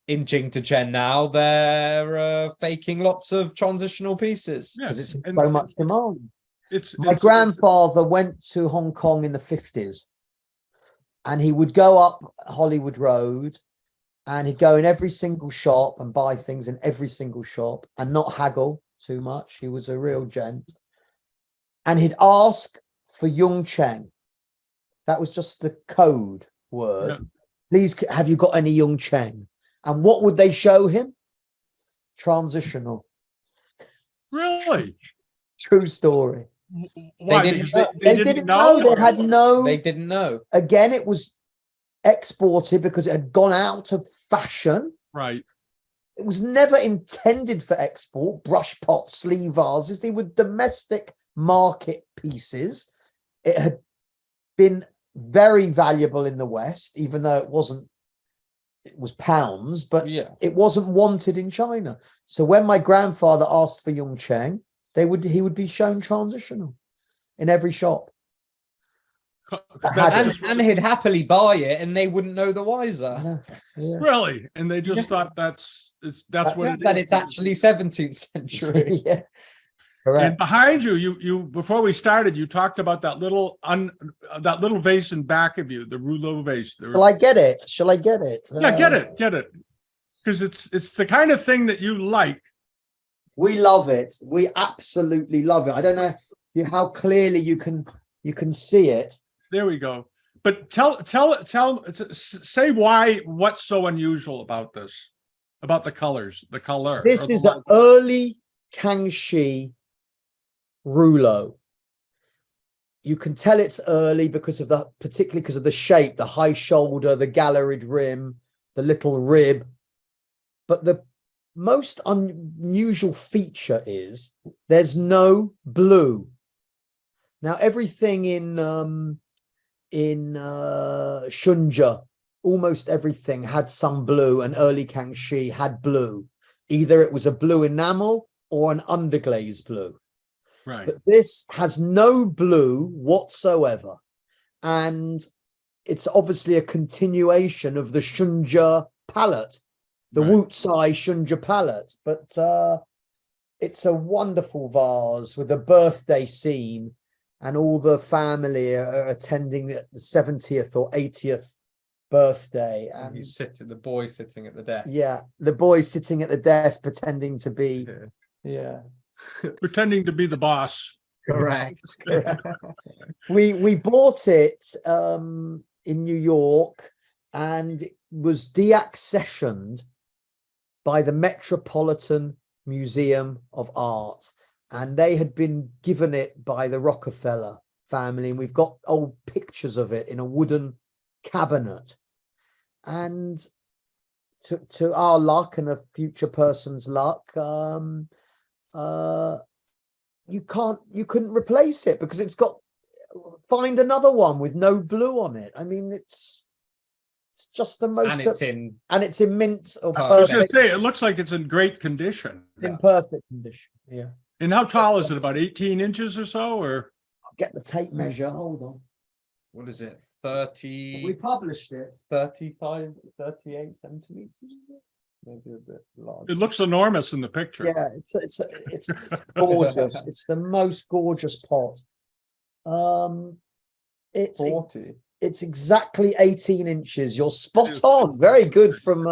in Jing to Chen now, they're faking lots of transitional pieces.
Because it's so much demand. My grandfather went to Hong Kong in the 50s. And he would go up Hollywood Road and he'd go in every single shop and buy things in every single shop and not haggle too much. He was a real gent, and he'd ask for Yung Cheng. That was just the code word. Please, have you got any Yung Cheng? And what would they show him? Transitional.
Really?
True story.
Why?
They didn't know. They had no.
They didn't know.
Again, it was exported because it had gone out of fashion.
Right.
It was never intended for export. Brush pots, sleeve vases, they were domestic market pieces. It had been very valuable in the West, even though it was pounds, but it wasn't wanted in China. So when my grandfather asked for Yung Cheng, he would be shown transitional in every shop.
And he'd happily buy it and they wouldn't know the wiser.
Really? And they just thought that's what it is.
But it's actually 17th century.
Correct.
And behind you before we started, you talked about that little vase in back of you, the rouleau vase.
Shall I get it?
Yeah, get it. Because it's the kind of thing that you like.
We love it. We absolutely love it. I don't know how clearly you can see it.
There we go. But say what's so unusual about this, about the color.
This is an early Kangxi rouleau. You can tell it's early particularly because of the shape, the high shoulder, the galleried rim, the little rib. But the most unusual feature is there's no blue. Now everything in Shunja, almost everything had some blue, and early Kangxi had blue. Either it was a blue enamel or an underglaze blue.
Right.
But this has no blue whatsoever. And it's obviously a continuation of the Shunja palette, the
Right.
Wutsai Shunja palette. But it's a wonderful vase with a birthday scene, and all the family are attending the 70th or 80th birthday.
And he's sitting, the boy sitting at the desk.
Yeah, the boy sitting at the desk pretending to be, yeah.
Pretending to be the boss.
Correct.
We bought it in New York, and it was deaccessioned by the Metropolitan Museum of Art, and they had been given it by the Rockefeller family, and we've got old pictures of it in a wooden cabinet. And to our luck and a future person's luck, you couldn't replace it, because it's got, find another one with no blue on it. I mean, it's just the most, and it's in mint or
I was going to
perfect,
say, it looks like it's in great condition.
in perfect condition. Yeah.
And how tall is it? About 18 inches or so, or?
I'll get the tape measure. Hold on.
What is it? 30,
We published it.
35, 38 centimeters? Maybe a bit large.
It looks enormous in the picture.
Yeah, it's gorgeous. It's the most gorgeous pot. It's
40.
It's exactly 18 inches. You're spot on. Very good from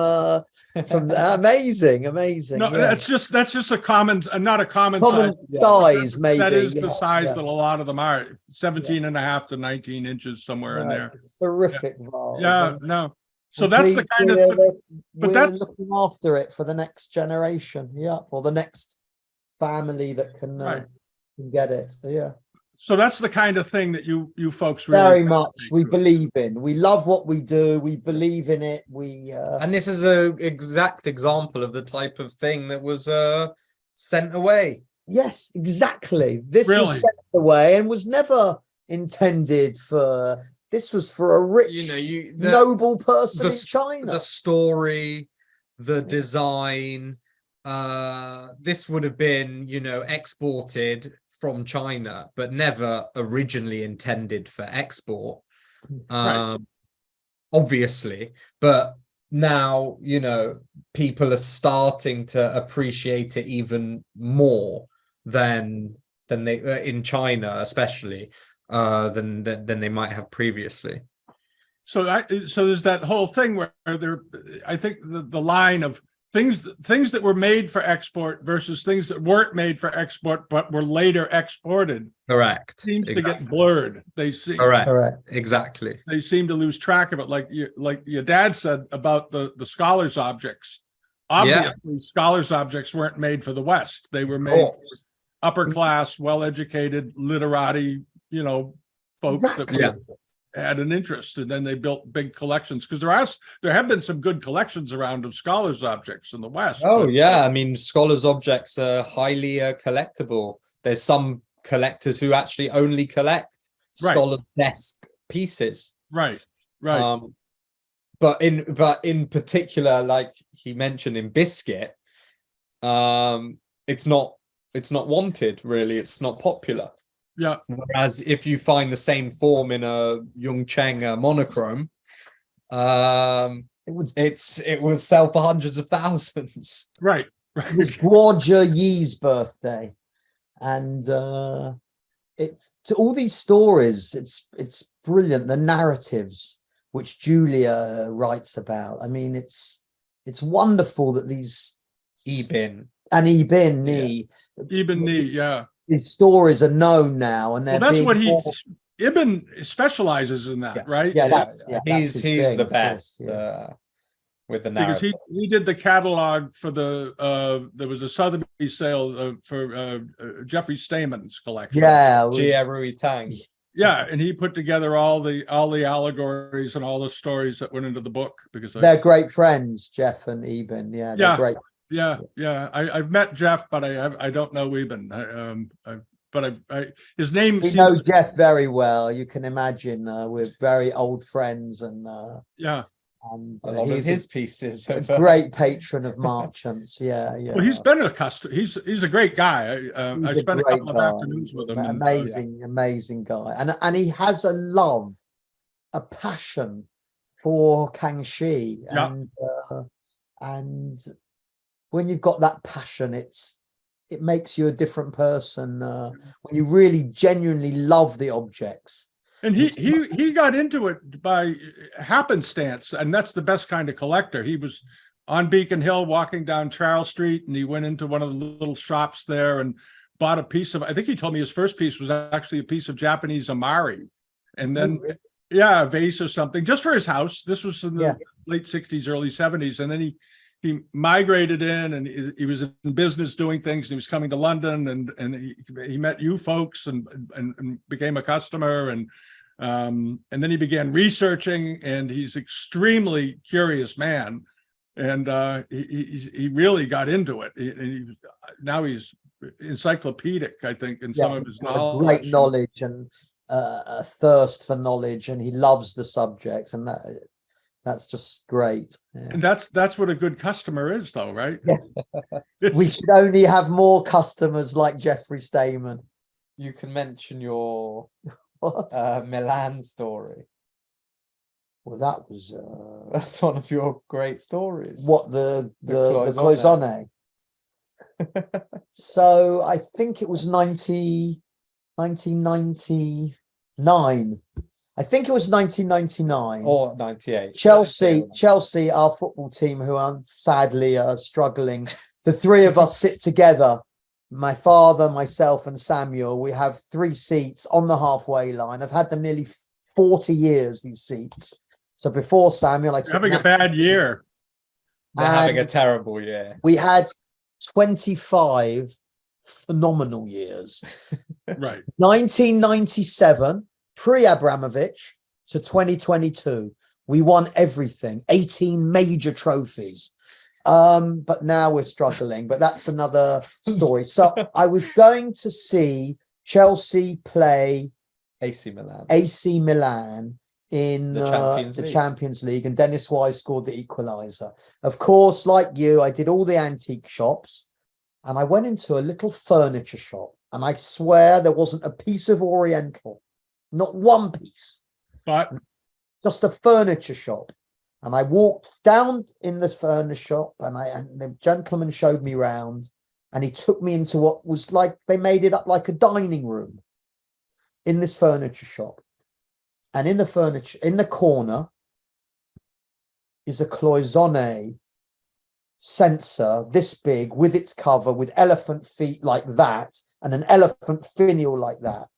amazing.
No,
Yeah.
that's just a common, not a common
size, maybe.
That is the
Yeah,
size
yeah.
that a lot of them are, 17 and a half to 19 inches, somewhere in there.
It's terrific vase.
Yeah,
And
no. So that's the kind of,
we're
that's
looking after it for the next generation. Yeah, or the next family that can get it. Yeah.
so that's the kind of thing that you folks really
Very much we believe in. We love what we do. We believe in it.
And this is an exact example of the type of thing that was sent away.
Yes, exactly. This
Really?
was sent away and was never intended for. This was for a rich, noble person in China.
The story, the design, this would have been, exported from China, but never originally intended for export. Obviously, but now, people are starting to appreciate it even more than they in China, especially. Than they might have previously.
So there's that whole thing where I think the line of things that were made for export versus things that weren't made for export but were later exported.
Correct.
Seems to get blurred. They seem
correct. Exactly.
They seem to lose track of it, like your dad said about the scholars' objects. Obviously, scholars' objects weren't made for the West. They were made for upper class, well-educated, literati, folks that had an interest, and then they built big collections, because there have been some good collections around of scholars' objects in the West.
I mean, scholars' objects are highly collectible. There's some collectors who actually only collect scholar desk pieces.
Right.
But in particular, like he mentioned in Biscuit, it's not wanted, really. It's not popular.
Yeah.
Whereas if you find the same form in a Yung Cheng monochrome, it would sell for hundreds of thousands.
Right. It was Roger Yee's birthday, and it's to all these stories. It's brilliant. The narratives which Julia writes about. I mean, it's wonderful that these
Ibn
Ni. His stories are known now, and
that's what Ibn specializes in that, right?
He's the best with the narrative.
Because he did the catalog for there was a Sotheby's sale for Jeffrey Stamen's collection.
Jia Rui Tang.
Yeah, and he put together all the allegories and all the stories that went into the book, because
they're great friends, Jeff and Ibn. They're great.
I've met Jeff, but I don't know Ibn. But his name.
We know Jeff very well. You can imagine we're very old friends, and And
a lot of
he's
his pieces.
a great patron of Marchants. Yeah, yeah.
Well, he's been a customer. He's a great guy. I
He's a
spent a
great
couple of
guy.
afternoons with him.
Amazing, amazing guy. And he has a love, a passion for Kangxi.
Yeah.
And when you've got that passion, it makes you a different person when you really genuinely love the objects.
And he got into it by happenstance, and that's the best kind of collector. He was on Beacon Hill walking down Charles Street, and he went into one of the little shops there and bought a piece of, I think he told me his first piece was actually a piece of Japanese amari. And then, yeah, a vase or something, just for his house. This was in the late 60s, early 70s. And then he migrated in, and he was in business doing things. He was coming to London, and he met you folks and became a customer. And then he began researching, and he's extremely curious man. And he really got into it. Now he's encyclopedic, I think, in some of his knowledge.
Great knowledge and a thirst for knowledge, and he loves the subject, and that's just great. Yeah.
And that's what a good customer is, though, right?
Yeah. We should only have more customers like Jeffrey Stayman.
You can mention your Milan story.
Well, that was
that's one of your great stories.
What the cloisonne? So I think it was 1999. I think it was 1999
or 98.
Chelsea, our football team, who are sadly struggling. The three of us sit together. My father, myself, and Samuel. We have 3 seats on the halfway line. I've had them nearly 40 years. These seats. So before Samuel,
having a bad year.
They're having a terrible year.
We had 25 phenomenal years.
Right.
1997, pre-Abramovich, to 2022. We won everything, 18 major trophies. But now we're struggling, but that's another story. So I was going to see Chelsea play
AC Milan
in the Champions League, and Dennis Wise scored the equalizer. Of course, like you, I did all the antique shops, and I went into a little furniture shop, and I swear there wasn't a piece of Oriental, not one piece,
but
just a furniture shop. And I walked down in the furniture shop, and the gentleman showed me round, and he took me into what was like, they made it up like a dining room in this furniture shop. And in the furniture, in the corner, is a cloisonne censer this big with its cover, with elephant feet like that, and an elephant finial like that.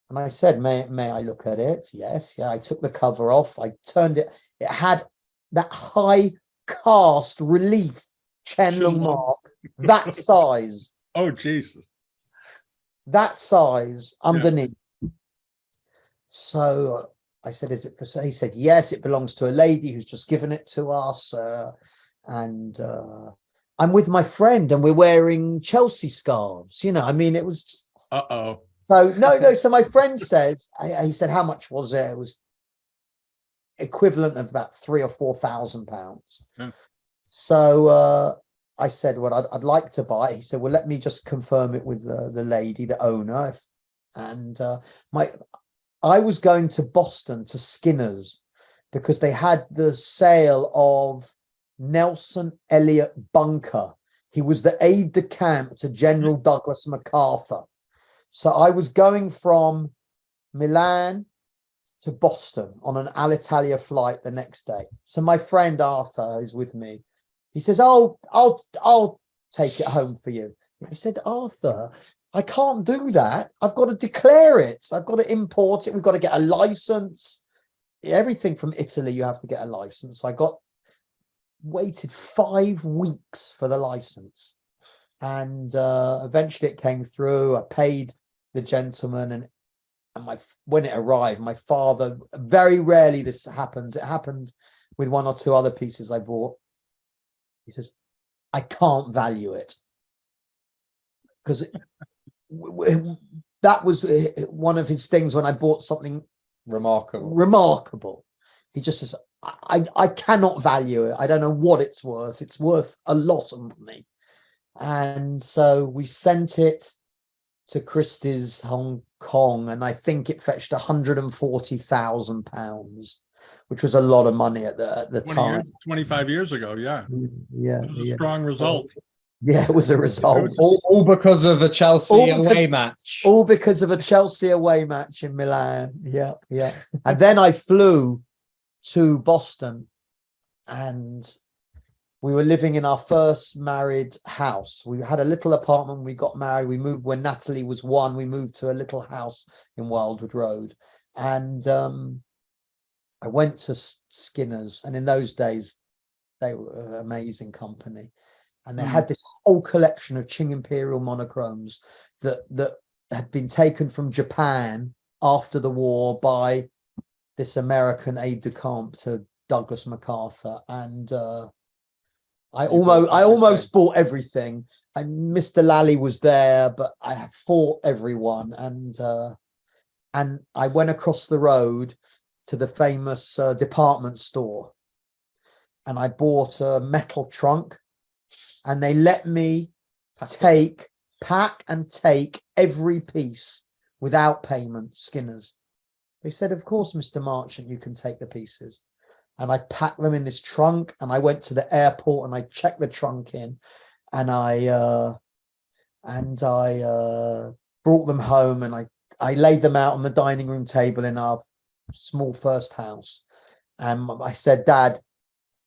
And I said, may I look at it? Yes. Yeah. I took the cover off. I turned it. It had that high cast relief Chen mark, that size.
Oh, Jesus.
That size underneath. Yeah. So I said, is it for sale? He said, yes, it belongs to a lady who's just given it to us. And I'm with my friend, and we're wearing Chelsea scarves. You know, I mean, it was just...
Uh-oh.
So no. So my friend says, he said, how much was it? It was equivalent of about £3,000 or £4,000.
Yeah.
So I said, well, I'd like to buy it. He said, well, let me just confirm it with the lady, the owner. And I was going to Boston to Skinner's because they had the sale of Nelson Elliott Bunker. He was the aide-de-camp to General Douglas MacArthur. So I was going from Milan to Boston on an Alitalia flight the next day. So my friend Arthur is with me. He says, "Oh, I'll take it home for you." I said, "Arthur, I can't do that. I've got to declare it. I've got to import it. We've got to get a license. Everything from Italy, you have to get a license." I waited 5 weeks for the license, and eventually it came through. I paid the gentleman, and when it arrived, my father, very rarely this happens. It happened with 1 or 2 other pieces I bought. He says, "I can't value it," because that was one of his things when I bought something remarkable. He just says, I cannot value it. I don't know what it's worth. It's worth a lot of money. And so we sent it to Christie's Hong Kong, and I think it fetched £140,000, which was a lot of money at the
20
time.
years, 25 years ago. Yeah.
Yeah.
It was a strong result.
Yeah, it was a result.
All because of a Chelsea away match.
All because of a Chelsea away match in Milan. Yeah. And then I flew to Boston, and we were living in our first married house. We had a little apartment. We got married. We moved when Natalie was 1. We moved to a little house in Wildwood Road. And I went to Skinner's. And in those days, they were an amazing company. And they had this whole collection of Qing Imperial monochromes that had been taken from Japan after the war by this American aide-de-camp to Douglas MacArthur. And I almost bought everything, and Mr. Lally was there, but I had fought everyone, and I went across the road to the famous department store, and I bought a metal trunk, and they let me pack and take every piece without payment. Skinner's. They said, "Of course, Mr. Marchant, you can take the pieces." And I packed them in this trunk, and I went to the airport and I checked the trunk in, and I brought them home, and I laid them out on the dining room table in our small first house. And I said, "Dad,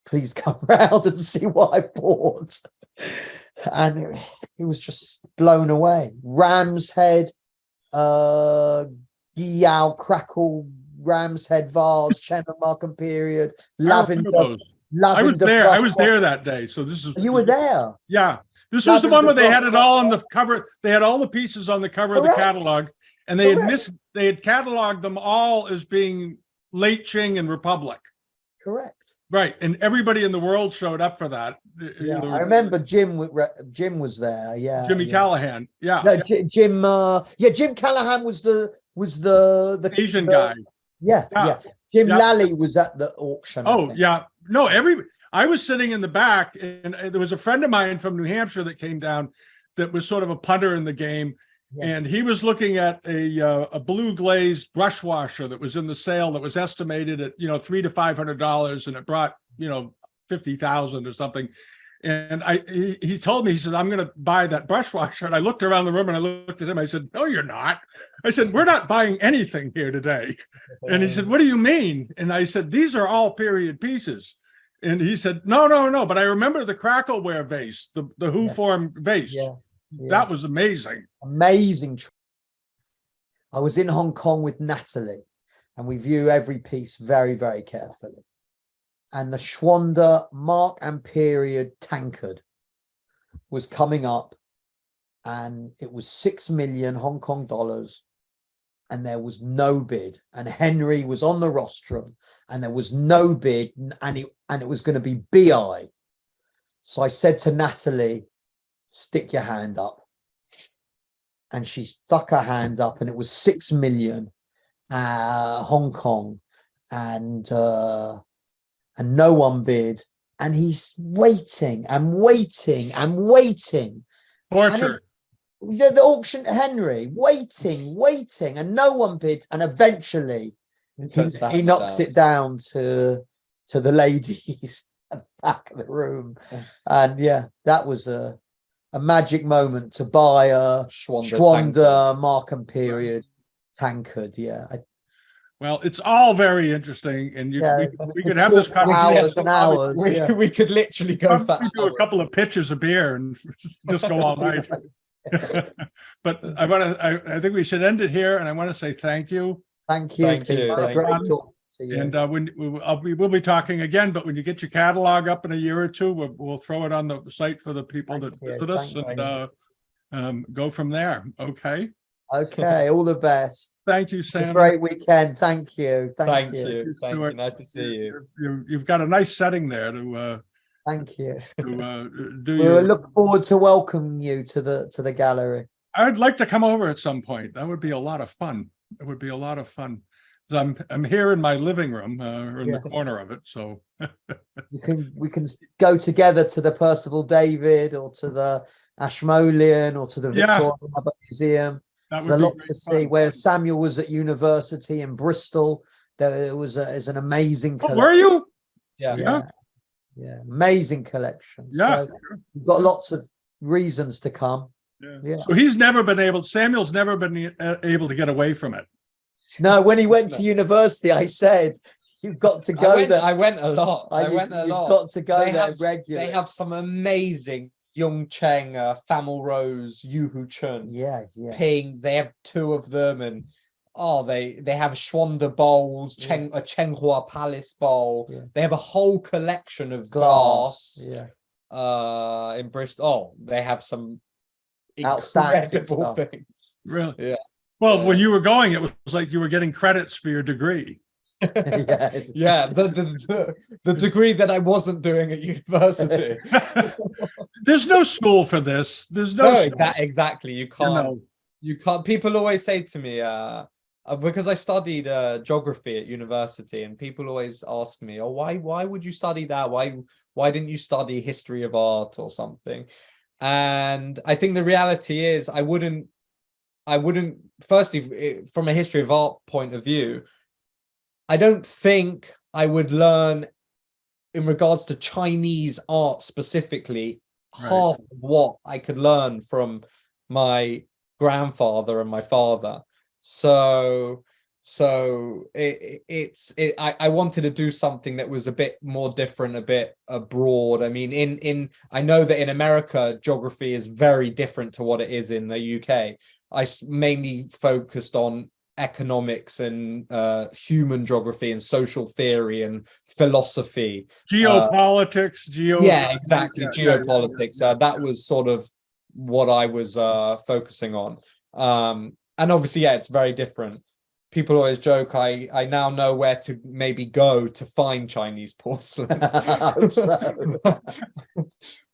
please come round and see what I bought." And he was just blown away. Ram's head, Yao crackle, Ram's head vase, Chandler Markham period, lavender.
I was there. I was there that day. So this is.
You were there.
Yeah, this was the one where they had it all on the cover. They had all the pieces on the cover of the catalog, and they had cataloged them all as being late Qing and Republic.
Correct.
Right, and everybody in the world showed up for that.
Yeah, I remember Jim was there. Yeah,
Jimmy Callahan. Yeah,
no, Jim. Jim Callahan was the
Asian guy.
Yeah. Jim Lally was at the auction.
Oh, yeah. No, I was sitting in the back, and there was a friend of mine from New Hampshire that came down that was sort of a punter in the game. Yeah. And he was looking at a blue glazed brush washer that was in the sale that was estimated at, $300 to $500, and it brought, 50,000 or something. And he told me, he said, "I'm going to buy that brush washer." And I looked around the room and I looked at him. I said, "No, you're not." I said, "We're not buying anything here today." And he said, "What do you mean?" And I said, "These are all period pieces." And he said, No. But I remember the Crackleware vase, the Who form vase. Yeah. That was amazing.
Amazing. I was in Hong Kong with Natalie, and we view every piece very, very carefully. And the Schwander Mark and Period tankard was coming up, and it was 6 million Hong Kong dollars, and there was no bid. And Henry was on the rostrum, and there was no bid, and it was going to be BI. So I said to Natalie, "Stick your hand up." And she stuck her hand up, and it was 6 million Hong Kong, and no one bid. And he's waiting and waiting and waiting.
Torture.
The auction, Henry, waiting, and no one bid. And eventually he knocks it down to the ladies at the back of the room. And yeah, that was a magic moment to buy a Schwander Markham period tankard. Yeah.
Well, it's all very interesting, and we could have this
hours and hours.
We could literally go for
do a couple of pitchers of beer and just go all night. But I think we should end it here, and I want to say thank you.
Thank you.
Thank you.
Great talking to you.
And we'll be talking again, but when you get your catalog up in a year or two, we'll throw it on the site for the people that visit us, and go from there. Okay.
Okay. All the best.
Thank you, Sam.
Great weekend. Thank you.
Thank you. Nice to see you.
You've got a nice setting there to.
Thank you.
We
look forward to welcoming you to the gallery.
I'd like to come over at some point. That would be a lot of fun. It would be a lot of fun. I'm here in my living room, or in the corner of it. So
we can go together to the Percival David or to the Ashmolean or to the Victoria Albert Museum. There's a lot to see. Where Samuel was at university in Bristol, there was is an amazing collection.
Were you?
Yeah, amazing collection.
Yeah,
so you've got lots of reasons to come.
Yeah. So Samuel's never been able to get away from it.
No, when he went to university, I said, you've got to go there.
I went a lot. You've
got to go there regularly.
They have some amazing Yung Cheng, Famil Rose, Yu Hu Chun, Ping. They have 2 of them, and they have Schwander bowls, a Chenghua Palace bowl. They have a whole collection of glass. In Bristol. They have some incredible things.
Really?
Yeah.
Well, when you were going, it was like you were getting credits for your degree.
The degree that I wasn't doing at university.
There's no school for this. There's no
exactly. You can't. You can't. People always say to me, because I studied geography at university, and people always ask me, "Oh, why would you study that? Why didn't you study history of art or something?" And I think the reality is, I wouldn't. Firstly, from a history of art point of view, I don't think I would learn, in regards to Chinese art specifically, half of what I could learn from my grandfather and my father. So I wanted to do something that was a bit more different, a bit abroad. I mean, I know that in America, geography is very different to what it is in the UK. I mainly focused on economics and human geography and social theory and philosophy,
geopolitics,
geopolitics. That was sort of what I was focusing on, and obviously it's very different. People always joke I now know where to maybe go to find Chinese porcelain.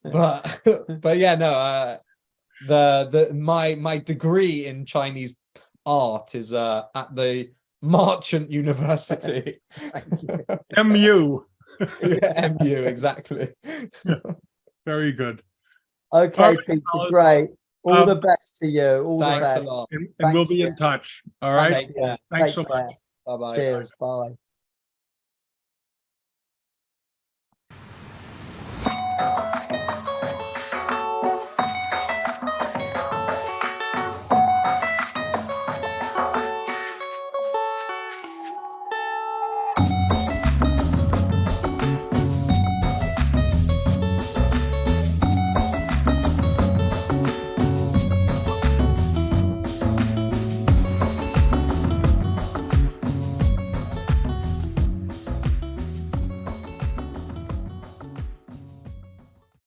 but yeah, no, my degree in Chinese art is at the Marchant University.
MU.
MU, exactly.
Very good.
Okay, Peter, great. All the best to you. All
Thanks
the best.
a lot.
And we'll be in touch. All right.
Yeah.
Thanks so much.
Bye-bye.
Cheers. Bye.